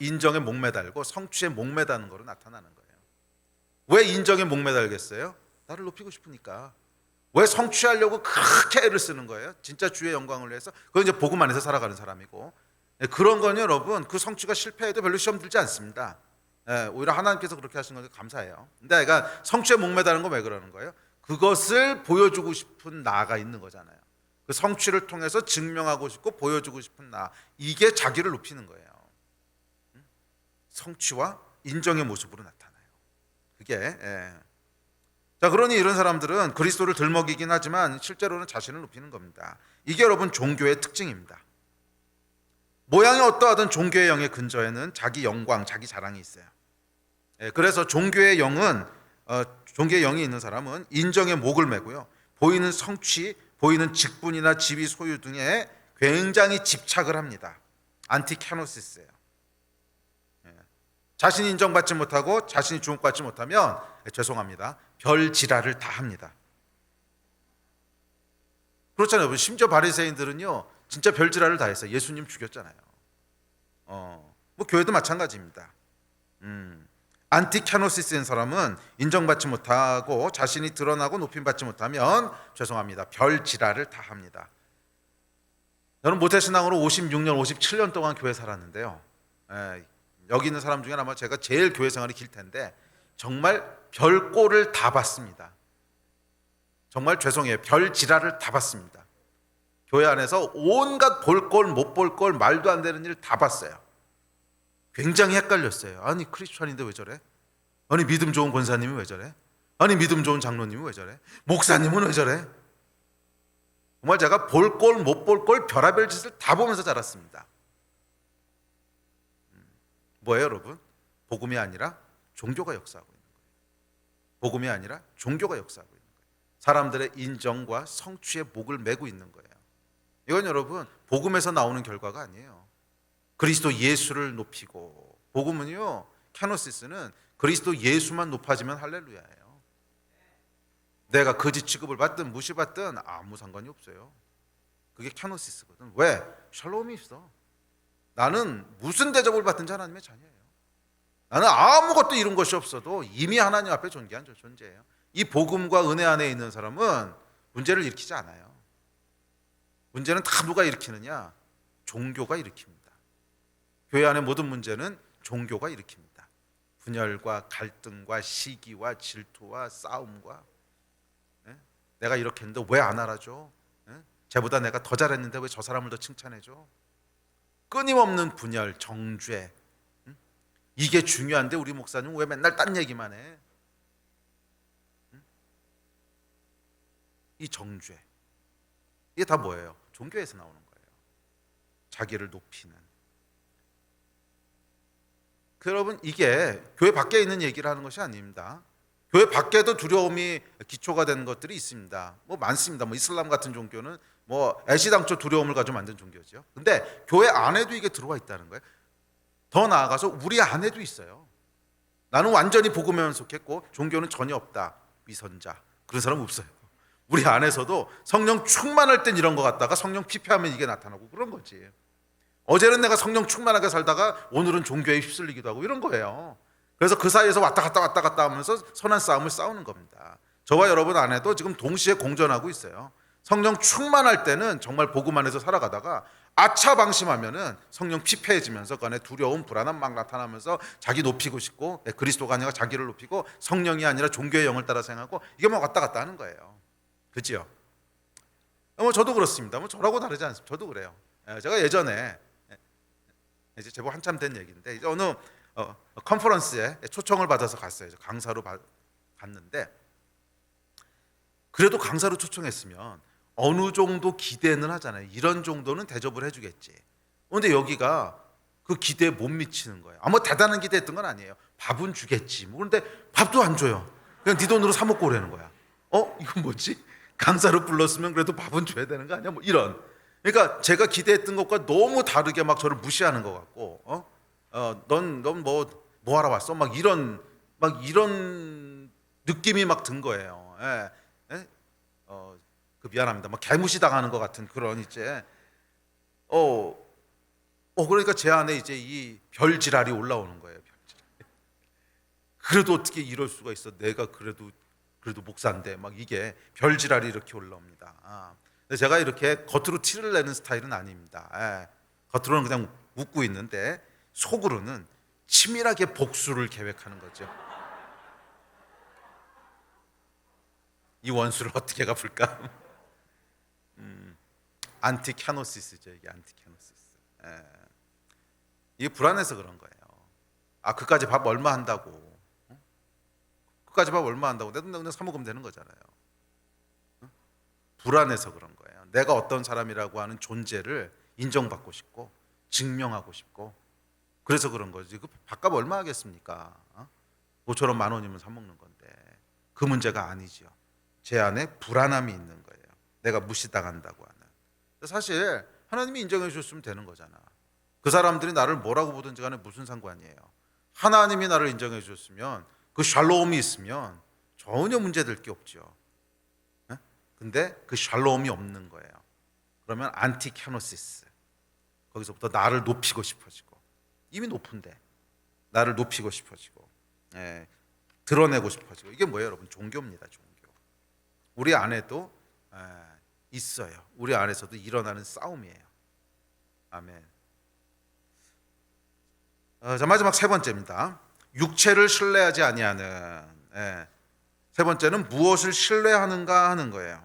인정에 목매달고 성취에 목매다는 거로 나타나는 거예요. 왜 인정에 목매달겠어요? 나를 높이고 싶으니까. 왜 성취하려고 그렇게 애를 쓰는 거예요? 진짜 주의 영광을 위해서. 그건 이제 복음 안에서 살아가는 사람이고 그런 건 여러분 그 성취가 실패해도 별로 시험 들지 않습니다. 오히려 하나님께서 그렇게 하시는 것에 감사해요. 근데 내가 성취에 목매다는 건 왜 그러는 거예요? 그것을 보여주고 싶은 나가 있는 거잖아요. 그 성취를 통해서 증명하고 싶고 보여주고 싶은 나 이게 자기를 높이는 거예요. 성취와 인정의 모습으로 나타나요. 그게 자 그러니 이런 사람들은 그리스도를 들먹이긴 하지만 실제로는 자신을 높이는 겁니다. 이게 여러분 종교의 특징입니다. 모양이 어떠하든 종교의 영의 근저에는 자기 영광, 자기 자랑이 있어요. 그래서 종교의 영이 있는 사람은 인정의 목을 메고요. 보이는 성취, 보이는 직분이나 지위 소유 등에 굉장히 집착을 합니다. 안티캐노시스예요. 자신이 인정받지 못하고 자신이 주목받지 못하면 죄송합니다. 별 지랄을 다 합니다. 그렇잖아요. 심지어 바리새인들은요 진짜 별 지랄을 다 했어요. 예수님 죽였잖아요. 뭐 교회도 마찬가지입니다. 안티캐노시스인 사람은 인정받지 못하고 자신이 드러나고 높임받지 못하면 죄송합니다. 별 지랄을 다 합니다. 저는 모태신앙으로 56년, 57년 동안 교회 살았는데요. 여기 있는 사람 중에 아마 제가 제일 교회 생활이 길 텐데 정말 별꼴을 다 봤습니다. 정말 죄송해요. 별 지랄을 다 봤습니다. 교회 안에서 온갖 볼꼴 못볼꼴 말도 안 되는 일 다 봤어요. 굉장히 헷갈렸어요. 아니 크리스천인데 왜 저래? 아니 믿음 좋은 권사님이 왜 저래? 아니 믿음 좋은 장로님이 왜 저래? 목사님은 왜 저래? 정말 제가 볼꼴 못볼꼴 별의별 짓을 다 보면서 자랐습니다. 뭐예요 여러분? 복음이 아니라 종교가 역사하고 있는 거예요. 복음이 아니라 종교가 역사하고 있는 거예요. 사람들의 인정과 성취의 목을 메고 있는 거예요. 이건 여러분 복음에서 나오는 결과가 아니에요. 그리스도 예수를 높이고 복음은요 캐노시스는 그리스도 예수만 높아지면 할렐루야예요. 내가 거짓 취급을 받든 무시받든 아무 상관이 없어요. 그게 캐노시스거든. 왜? 샬롬이 있어. 나는 무슨 대접을 받든지 하나님의 자녀예요. 나는 아무것도 이룬 것이 없어도 이미 하나님 앞에 존귀한 존재예요. 이 복음과 은혜 안에 있는 사람은 문제를 일으키지 않아요. 문제는 다 누가 일으키느냐? 종교가 일으킵니다. 교회 안의 모든 문제는 종교가 일으킵니다. 분열과 갈등과 시기와 질투와 싸움과 내가 이렇게 했는데 왜 안 알아줘? 쟤보다 내가 더 잘했는데 왜 저 사람을 더 칭찬해줘? 끊임없는 분열, 정죄. 이게 중요한데 우리 목사님 왜 맨날 딴 얘기만 해? 이 정죄. 이게 다 뭐예요? 종교에서 나오는 거예요. 자기를 높이는. 여러분, 이게 교회 밖에 있는 얘기를 하는 것이 아닙니다. 교회 밖에도 두려움이 기초가 되는 것들이 있습니다. 뭐 많습니다. 뭐 이슬람 같은 종교는 뭐 애시당초 두려움을 가지고 만든 종교죠. 근데 교회 안에도 이게 들어와 있다는 거예요. 더 나아가서 우리 안에도 있어요. 나는 완전히 복음에만 속했고 종교는 전혀 없다. 위선자. 그런 사람 없어요. 우리 안에서도 성령 충만할 땐 이런 것 같다가 성령 피폐하면 이게 나타나고 그런 거지. 어제는 내가 성령 충만하게 살다가 오늘은 종교에 휩쓸리기도 하고 이런 거예요. 그래서 그 사이에서 왔다 갔다 하면서 선한 싸움을 싸우는 겁니다. 저와 여러분 안에도 지금 동시에 공존하고 있어요. 성령 충만할 때는 정말 복음 안에서 살아가다가 아차방심하면은 성령 피폐해지면서 그 안에 두려움, 불안함 막 나타나면서 자기 높이고 싶고 그리스도가 아니라 자기를 높이고 성령이 아니라 종교의 영을 따라 생각하고 이게 막 왔다 갔다 하는 거예요. 그렇죠? 뭐 저도 그렇습니다. 뭐 저라고 다르지 않습니다. 저도 그래요. 제가 예전에 이제 제법 한참 된 얘기인데 이제 어느 컨퍼런스에 초청을 받아서 갔어요. 강사로 갔는데 그래도 강사로 초청했으면 어느 정도 기대는 하잖아요. 이런 정도는 대접을 해주겠지. 그런데 여기가 그 기대에 못 미치는 거예요. 아무 대단한 기대했던 건 아니에요. 밥은 주겠지. 뭐 그런데 밥도 안 줘요. 그냥 네 돈으로 사 먹고 오라는 거야. 이건 뭐지? 강사로 불렀으면 그래도 밥은 줘야 되는 거 아니야? 뭐 이런. 그러니까 제가 기대했던 것과 너무 다르게 막 저를 무시하는 것 같고, 넌 뭐 하러 왔어? 막 이런 느낌이 막 든 거예요. 미안합니다. 막 개무시 당하는 것 같은 그런 이제, 그러니까 제 안에 이제 이 별지랄이 올라오는 거예요. 별지랄. 그래도 어떻게 이럴 수가 있어? 내가 그래도 목사인데 막 이게 별지랄이 이렇게 올라옵니다. 제가 이렇게 겉으로 티를 내는 스타일은 아닙니다. 겉으로는 그냥 웃고 있는데 속으로는 치밀하게 복수를 계획하는 거죠. 이 원수를 어떻게 갚을까? 안티캐노시스죠. 이게 안티캐노시스. 이게 불안해서 그런 거예요. 그까지 밥 얼마 한다고? 그까지 밥 얼마 한다고? 내 돈 사 먹으면 되는 거잖아요. 불안해서 그런 거예요. 내가 어떤 사람이라고 하는 존재를 인정받고 싶고 증명하고 싶고 그래서 그런 거지. 그 밥값 얼마 하겠습니까? 5천 원, 10,000원이면 사 먹는 건데 그 문제가 아니죠. 제 안에 불안함이 있는 거예요. 내가 무시당한다고 하는. 사실 하나님이 인정해 주셨으면 되는 거잖아. 그 사람들이 나를 뭐라고 보든지 간에 무슨 상관이에요. 하나님이 나를 인정해 주셨으면 그 샬롬이 있으면 전혀 문제될 게 없죠. 근데 그 샬롬이 없는 거예요. 그러면 안티캐노시스. 거기서부터 나를 높이고 싶어지고 이미 높은데 나를 높이고 싶어지고 드러내고 싶어지고 이게 뭐예요, 여러분? 종교입니다. 종교. 우리 안에도 있어요. 우리 안에서도 일어나는 싸움이에요. 아멘. 자, 마지막 세 번째입니다. 육체를 신뢰하지 아니하는. 세 번째는 무엇을 신뢰하는가 하는 거예요.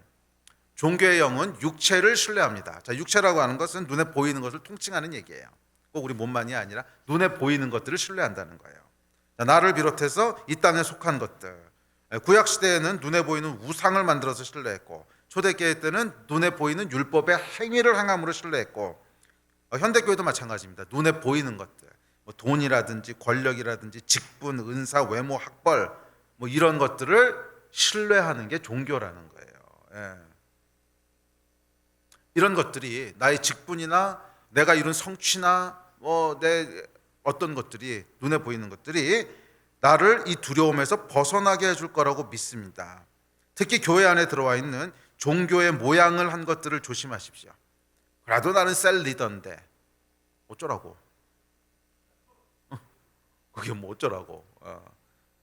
종교의 영은 육체를 신뢰합니다. 자, 육체라고 하는 것은 눈에 보이는 것을 통칭하는 얘기예요. 꼭 우리 몸만이 아니라 눈에 보이는 것들을 신뢰한다는 거예요. 자, 나를 비롯해서 이 땅에 속한 것들. 구약 시대에는 눈에 보이는 우상을 만들어서 신뢰했고 초대교회 때는 눈에 보이는 율법의 행위를 행함으로 신뢰했고 현대교회도 마찬가지입니다. 눈에 보이는 것들, 뭐 돈이라든지 권력이라든지 직분, 은사, 외모, 학벌 뭐 이런 것들을 신뢰하는 게 종교라는 거예요. 이런 것들이 나의 직분이나 내가 이룬 성취나 내 어떤 것들이 눈에 보이는 것들이 나를 이 두려움에서 벗어나게 해줄 거라고 믿습니다. 특히 교회 안에 들어와 있는 종교의 모양을 한 것들을 조심하십시오. 그래도 나는 셀 리더인데 어쩌라고? 그게 뭐 어쩌라고?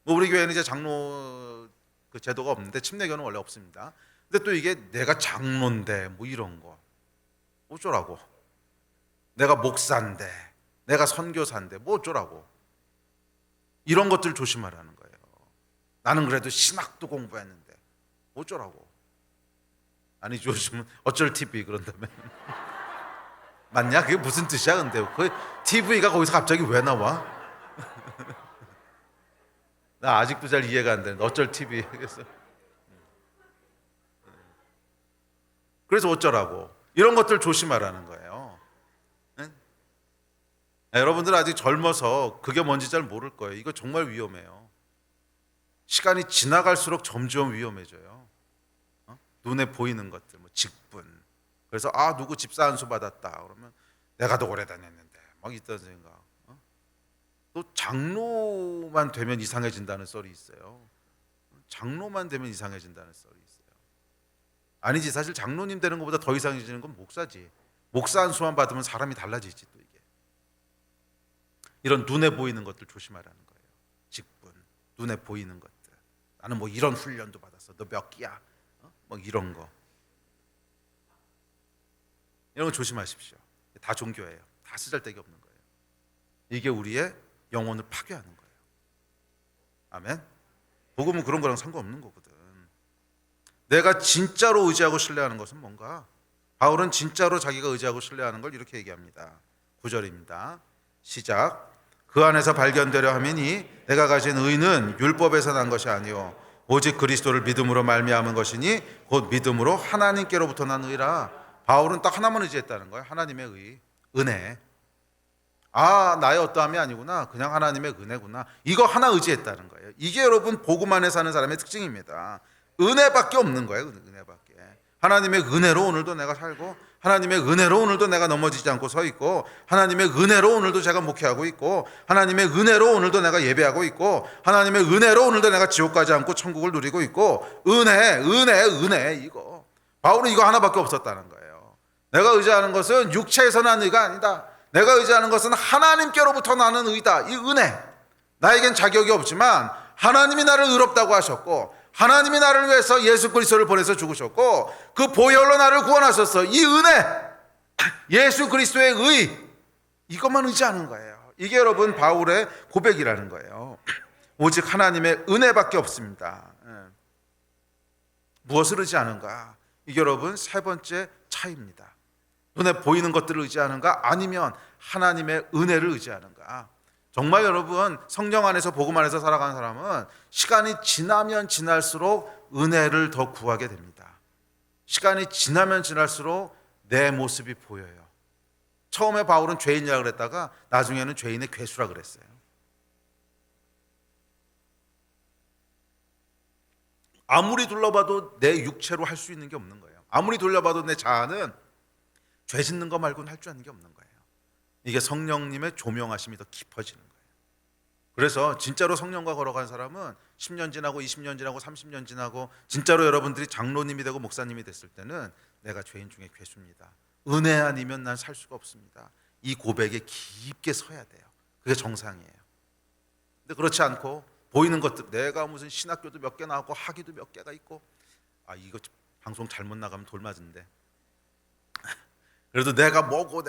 뭐 우리 교회는 이제 장로 그 제도가 없는데 침례교는 원래 없습니다. 근데 또 이게 내가 장로인데 뭐 이런 거 어쩌라고? 내가 목사인데, 내가 선교사인데 뭐 어쩌라고? 이런 것들 조심하라는 거예요. 나는 그래도 신학도 공부했는데 어쩌라고? 아니 요즘은 어쩔 TV 그런다며. 맞냐? 그게 무슨 뜻이야? 근데 그 TV가 거기서 갑자기 왜 나와? 나 아직도 잘 이해가 안 되는데 어쩔 TV. 그래서 어쩌라고? 이런 것들 조심하라는 거예요. 여러분들 아직 젊어서 그게 뭔지 잘 모를 거예요. 이거 정말 위험해요. 시간이 지나갈수록 점점 위험해져요. 눈에 보이는 것들, 뭐 직분. 그래서 누구 집사 안수 받았다 그러면 내가 더 오래 다녔는데 막 이딴 생각. 또 장로만 되면 이상해진다는 썰이 있어요. 장로만 되면 이상해진다는 썰이 있어요. 아니지, 사실 장로님 되는 것보다 더 이상해지는 건 목사지. 목사 안수만 받으면 사람이 달라지지. 또 이게 이런 눈에 보이는 것들 조심하라는 거예요. 직분, 눈에 보이는 것들. 나는 뭐 이런 훈련도 받았어. 너 몇 기야? 뭐 이런 거 조심하십시오. 다 종교예요. 다 쓰잘데기 없는 거예요. 이게 우리의 영혼을 파괴하는 거예요. 아멘. 복음은 그런 거랑 상관없는 거거든. 내가 진짜로 의지하고 신뢰하는 것은 뭔가? 바울은 진짜로 자기가 의지하고 신뢰하는 걸 이렇게 얘기합니다. 9절입니다. 시작. 그 안에서 발견되려 함이니 내가 가진 의는 율법에서 난 것이 아니요 오직 그리스도를 믿음으로 말미암은 것이니 곧 믿음으로 하나님께로부터 난 의라. 바울은 딱 하나만 의지했다는 거예요. 하나님의 의, 은혜. 나의 어떠함이 아니구나. 그냥 하나님의 은혜구나. 이거 하나 의지했다는 거예요. 이게 여러분 복음 안에 사는 사람의 특징입니다. 은혜밖에 없는 거예요. 은혜밖에. 하나님의 은혜로 오늘도 내가 살고, 하나님의 은혜로 오늘도 내가 넘어지지 않고 서 있고, 하나님의 은혜로 오늘도 제가 목회하고 있고, 하나님의 은혜로 오늘도 내가 예배하고 있고, 하나님의 은혜로 오늘도 내가 지옥 가지 않고 천국을 누리고 있고. 은혜 이거. 바울은 이거 하나밖에 없었다는 거예요. 내가 의지하는 것은 육체에서 난 의가 아니다. 내가 의지하는 것은 하나님께로부터 나는 의다. 이 은혜. 나에겐 자격이 없지만 하나님이 나를 의롭다고 하셨고, 하나님이 나를 위해서 예수 그리스도를 보내서 죽으셨고, 그 보혈로 나를 구원하셨어. 이 은혜, 예수 그리스도의 의, 이것만 의지하는 거예요. 이게 여러분 바울의 고백이라는 거예요. 오직 하나님의 은혜밖에 없습니다. 무엇을 의지하는가? 이게 여러분 세 번째 차이입니다. 눈에 보이는 것들을 의지하는가? 아니면 하나님의 은혜를 의지하는가? 정말 여러분 성령 안에서 복음 안에서 살아가는 사람은 시간이 지나면 지날수록 은혜를 더 구하게 됩니다. 시간이 지나면 지날수록 내 모습이 보여요. 처음에 바울은 죄인이라 그랬다가 나중에는 죄인의 괴수라 그랬어요. 아무리 둘러봐도 내 육체로 할 수 있는 게 없는 거예요. 아무리 둘러봐도 내 자아는 죄 짓는 거 말고는 할 줄 아는 게 없는 거예요. 이게 성령님의 조명하심이 더 깊어지는 거예요. 그래서 진짜로 성령과 걸어간 사람은 10년 지나고 20년 지나고 30년 지나고 진짜로 여러분들이 장로님이 되고 목사님이 됐을 때는 내가 죄인 중에 괴수입니다. 은혜 아니면 난 살 수가 없습니다. 이 고백에 깊게 서야 돼요. 그게 정상이에요. 근데 그렇지 않고 보이는 것들, 내가 무슨 신학교도 몇 개 나왔고 학위도 몇 개가 있고, 이거 방송 잘못 나가면 돌 맞은데, 그래도 내가 뭐고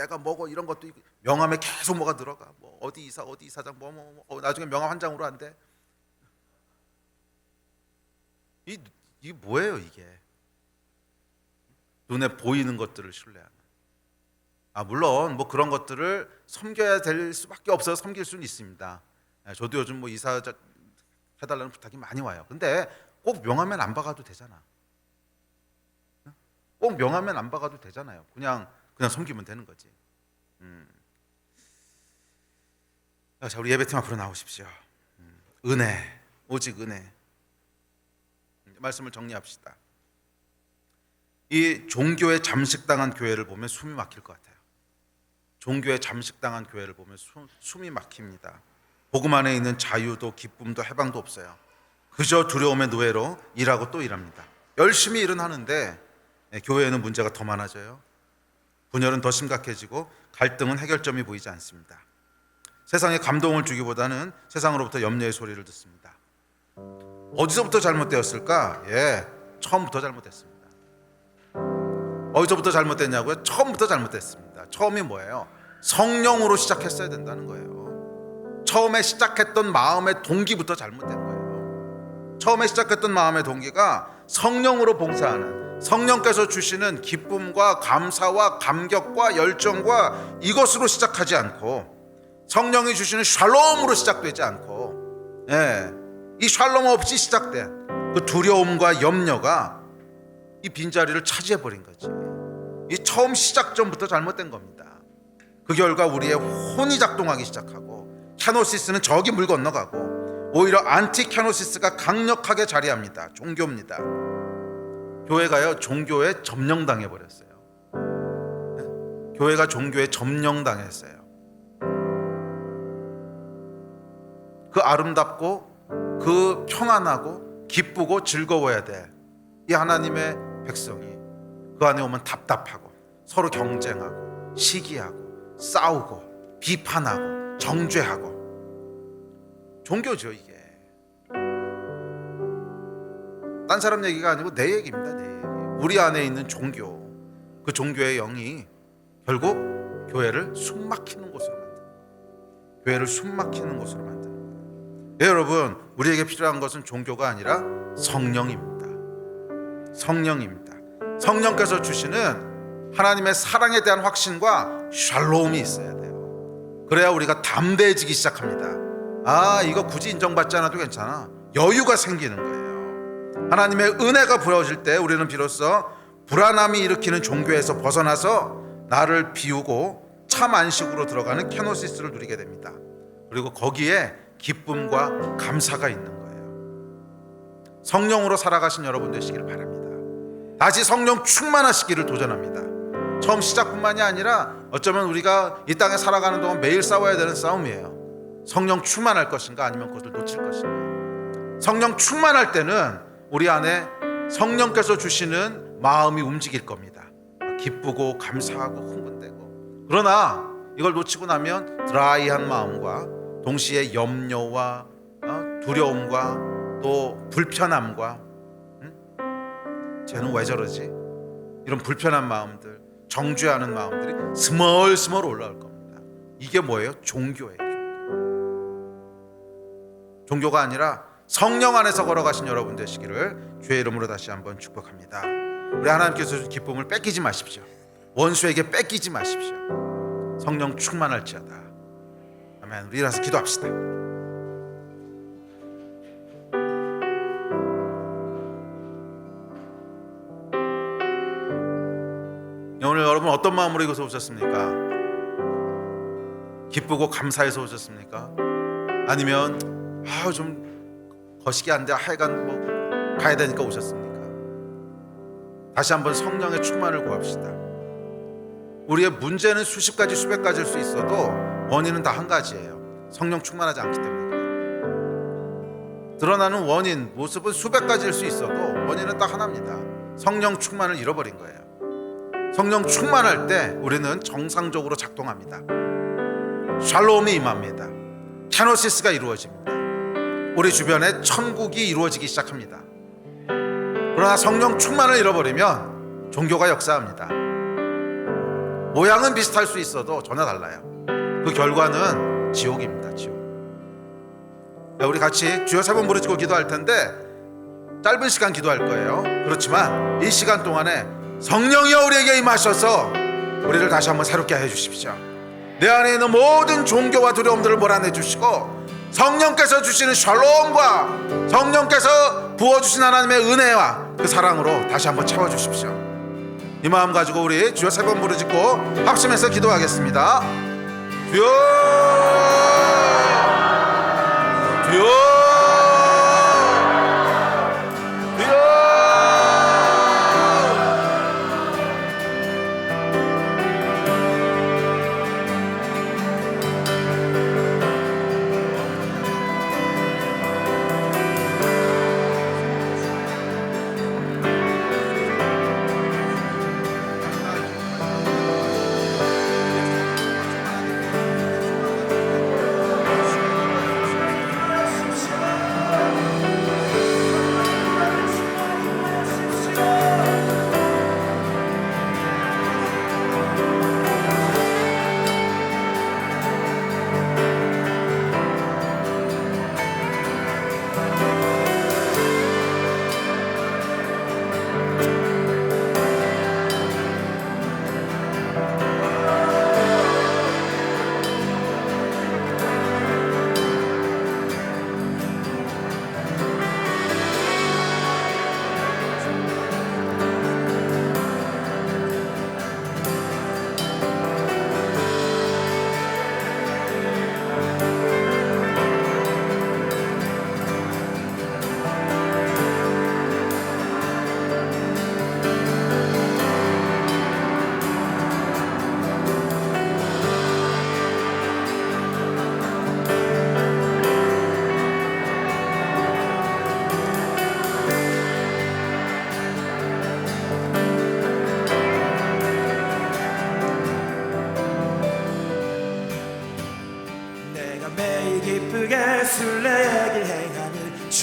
이런 것도 있고, 명함에 계속 뭐가 들어가. 뭐 어디 이사 어디 이사장 나중에 명함 한 장으로 안 돼. 이게 뭐예요 이게? 눈에 보이는 것들을 신뢰하는. 물론 뭐 그런 것들을 섬겨야 될 수밖에 없어서 섬길 수는 있습니다. 저도 요즘 뭐 이사 해달라는 부탁이 많이 와요. 근데 꼭 명함엔 안 박아도 되잖아. 꼭 명함엔 안 박아도 되잖아요. 그냥 섬기면 되는 거지. 자, 우리 예배팀 앞으로 나오십시오. 은혜, 오직 은혜. 말씀을 정리합시다. 이 종교에 잠식당한 교회를 보면 숨이 막힐 것 같아요. 종교에 잠식당한 교회를 보면 숨이 막힙니다. 복음 안에 있는 자유도 기쁨도 해방도 없어요. 그저 두려움의 노예로 일하고 또 일합니다. 열심히 일은 하는데 교회에는 문제가 더 많아져요. 분열은 더 심각해지고 갈등은 해결점이 보이지 않습니다. 세상에 감동을 주기보다는 세상으로부터 염려의 소리를 듣습니다. 어디서부터 잘못되었을까? 처음부터 잘못됐습니다. 어디서부터 잘못됐냐고요? 처음부터 잘못됐습니다. 처음이 뭐예요? 성령으로 시작했어야 된다는 거예요. 처음에 시작했던 마음의 동기부터 잘못된 거예요. 처음에 시작했던 마음의 동기가 성령으로 봉사하는, 성령께서 주시는 기쁨과 감사와 감격과 열정과 이것으로 시작하지 않고, 성령이 주시는 샬롬으로 시작되지 않고, 이 샬롬 없이 시작된 그 두려움과 염려가 이 빈자리를 차지해버린 거지. 이 처음 시작점부터 잘못된 겁니다. 그 결과 우리의 혼이 작동하기 시작하고 캐노시스는 저기 물 건너가고 오히려 안티캐노시스가 강력하게 자리합니다. 종교입니다. 교회가요 종교에 점령당해 버렸어요. 교회가 종교에 점령당했어요. 그 아름답고 그 평안하고 기쁘고 즐거워야 될 이 하나님의 백성이 그 안에 오면 답답하고 서로 경쟁하고 시기하고 싸우고 비판하고 정죄하고. 종교죠 이게. 딴 사람 얘기가 아니고 내 얘기입니다. 내 얘기. 우리 안에 있는 종교, 그 종교의 영이 결국 교회를 숨막히는 곳으로 만듭니다. 교회를 숨막히는 곳으로 만듭니다. 네, 여러분, 우리에게 필요한 것은 종교가 아니라 성령입니다. 성령입니다. 성령께서 주시는 하나님의 사랑에 대한 확신과 샬롬이 있어야 돼요. 그래야 우리가 담대해지기 시작합니다. 아, 이거 굳이 인정받지 않아도 괜찮아. 여유가 생기는 거예요. 하나님의 은혜가 부어질 때 우리는 비로소 불안함이 일으키는 종교에서 벗어나서 나를 비우고 참 안식으로 들어가는 캐노시스를 누리게 됩니다. 그리고 거기에 기쁨과 감사가 있는 거예요. 성령으로 살아가신 여러분 되시기를 바랍니다. 다시 성령 충만하시기를 도전합니다. 처음 시작뿐만이 아니라 어쩌면 우리가 이 땅에 살아가는 동안 매일 싸워야 되는 싸움이에요. 성령 충만할 것인가 아니면 그것을 놓칠 것인가. 성령 충만할 때는 우리 안에 성령께서 주시는 마음이 움직일 겁니다. 기쁘고 감사하고 흥분되고. 그러나 이걸 놓치고 나면 드라이한 마음과 동시에 염려와 두려움과 또 불편함과 쟤는 왜 저러지? 이런 불편한 마음들, 정죄하는 마음들이 스멀스멀 올라올 겁니다. 이게 뭐예요? 종교예요. 종교가 아니라 성령 안에서 걸어가신 여러분 되시기를 주의 이름으로 다시 한번 축복합니다. 우리 하나님께서 주신 기쁨을 뺏기지 마십시오. 원수에게 뺏기지 마십시오. 성령 충만할지어다. 아멘. 우리 일어나서 기도합시다. 오늘 여러분 어떤 마음으로 이곳에 오셨습니까? 기쁘고 감사해서 오셨습니까? 아니면 좀 거시기 한데 하여간 뭐 가야 되니까 오셨습니까? 다시 한번 성령의 충만을 구합시다. 우리의 문제는 수십 가지 수백 가지일 수 있어도 원인은 다 한 가지예요. 성령 충만하지 않기 때문에 그래요. 드러나는 원인, 모습은 수백 가지일 수 있어도 원인은 딱 하나입니다. 성령 충만을 잃어버린 거예요. 성령 충만할 때 우리는 정상적으로 작동합니다. 샬롬이 임합니다. 캐노시스가 이루어집니다. 우리 주변에 천국이 이루어지기 시작합니다. 그러나 성령 충만을 잃어버리면 종교가 역사합니다. 모양은 비슷할 수 있어도 전혀 달라요. 그 결과는 지옥입니다. 지옥. 우리 같이 주여 3번 부르짖고 기도할 텐데 짧은 시간 기도할 거예요. 그렇지만 이 시간 동안에 성령이여 우리에게 임하셔서 우리를 다시 한번 새롭게 해주십시오. 내 안에 있는 모든 종교와 두려움들을 몰아내 주시고 성령께서 주시는 샬롬과 성령께서 부어주신 하나님의 은혜와 그 사랑으로 다시 한번 채워주십시오. 이 마음 가지고 우리 주여 3번 부르짖고 합심해서 기도하겠습니다. 주여 주여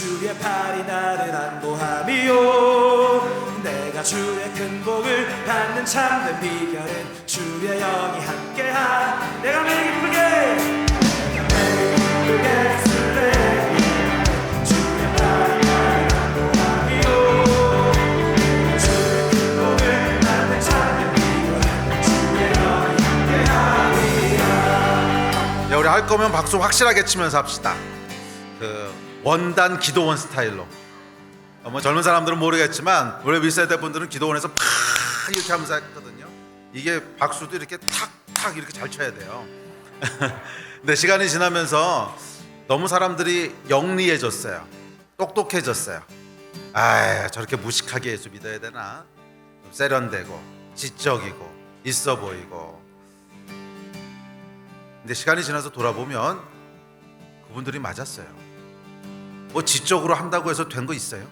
주의 팔이 나를 안보함이요 내가 주의 큰 복을 받는 참된 비결은 주의 영이 함께한 내가 매일 기쁘게 술래기 주의 팔이 나를 안보함이요 주의 큰 복을 받는 참된 비결은 주의 영이 함께함이야. 야, 우리 할 거면 박수 확실하게 치면서 합시다. 그 원단 기도원 스타일로. 뭐 젊은 사람들은 모르겠지만 원래 윗세대 분들은 기도원에서 팍 이렇게 하면서 했거든요. 이게 박수도 이렇게 탁탁 이렇게 잘 쳐야 돼요. 근데 시간이 지나면서 너무 사람들이 영리해졌어요. 똑똑해졌어요. 아, 저렇게 무식하게 예수 믿어야 되나? 좀 세련되고 지적이고 있어 보이고. 근데 시간이 지나서 돌아보면 그분들이 맞았어요. 뭐 지적으로 한다고 해서 된 거 있어요?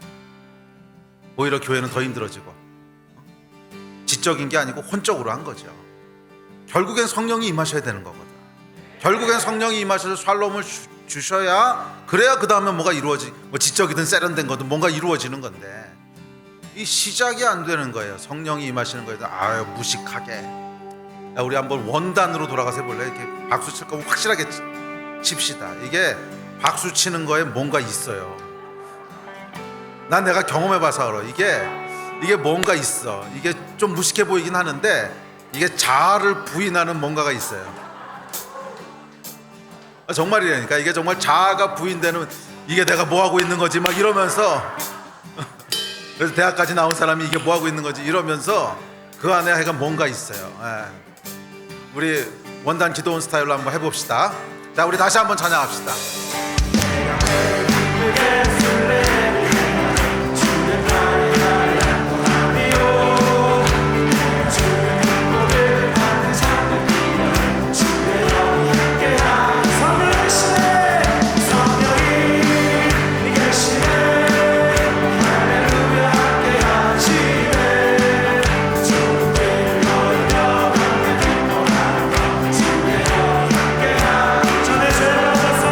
오히려 교회는 더 힘들어지고. 지적인 게 아니고 혼적으로 한 거죠. 결국엔 성령이 임하셔야 되는 거거든. 결국엔 성령이 임하셔서 샬롬을 주셔야, 그래야 그 다음에 뭐가 뭐 지적이든 세련된 거든 뭔가 이루어지는 건데, 이 시작이 안 되는 거예요. 성령이 임하시는 거에 아유 무식하게. 야, 우리 한번 원단으로 돌아가서 해볼래? 이렇게 박수 칠 거면 확실하게 칩시다. 이게 박수 치는 거에 뭔가 있어요. 난 내가 경험해봐서 알아. 이게 뭔가 있어. 이게 좀 무식해 보이긴 하는데 이게 자아를 부인하는 뭔가가 있어요. 정말이라니까. 이게 정말 자아가 부인되는, 이게 내가 뭐 하고 있는 거지 막 이러면서 그래서 대학까지 나온 사람이 이게 뭐 하고 있는 거지 이러면서 그 안에 하여간 뭔가 있어요. 우리 원단 기도원 스타일로 한번 해봅시다. 자, 우리 다시 한번 찬양합시다. 전에 죄 받아서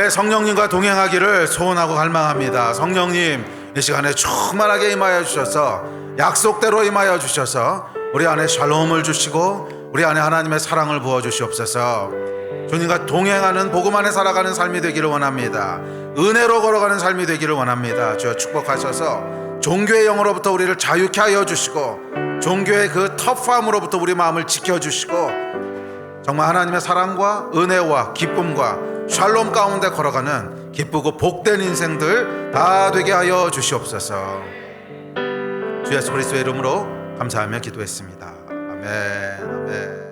시간에 성령님과 동행하기를 소원하고 갈망합니다. 성령님, 이 시간에 충만하게 임하여 주셔서 약속대로 임하여 주셔서 우리 안에 샬롬을 주시고 우리 안에 하나님의 사랑을 부어 주시옵소서. 주님과 동행하는 복음 안에 살아가는 삶이 되기를 원합니다. 은혜로 걸어가는 삶이 되기를 원합니다. 주여 축복하셔서 종교의 영으로부터 우리를 자유케 하여 주시고 종교의 그 터프함으로부터 우리 마음을 지켜주시고 정말 하나님의 사랑과 은혜와 기쁨과 샬롬 가운데 걸어가는 기쁘고 복된 인생들 다 되게 하여 주시옵소서. 주 예수 그리스도의 이름으로 감사하며 기도했습니다. 아멘. 아멘.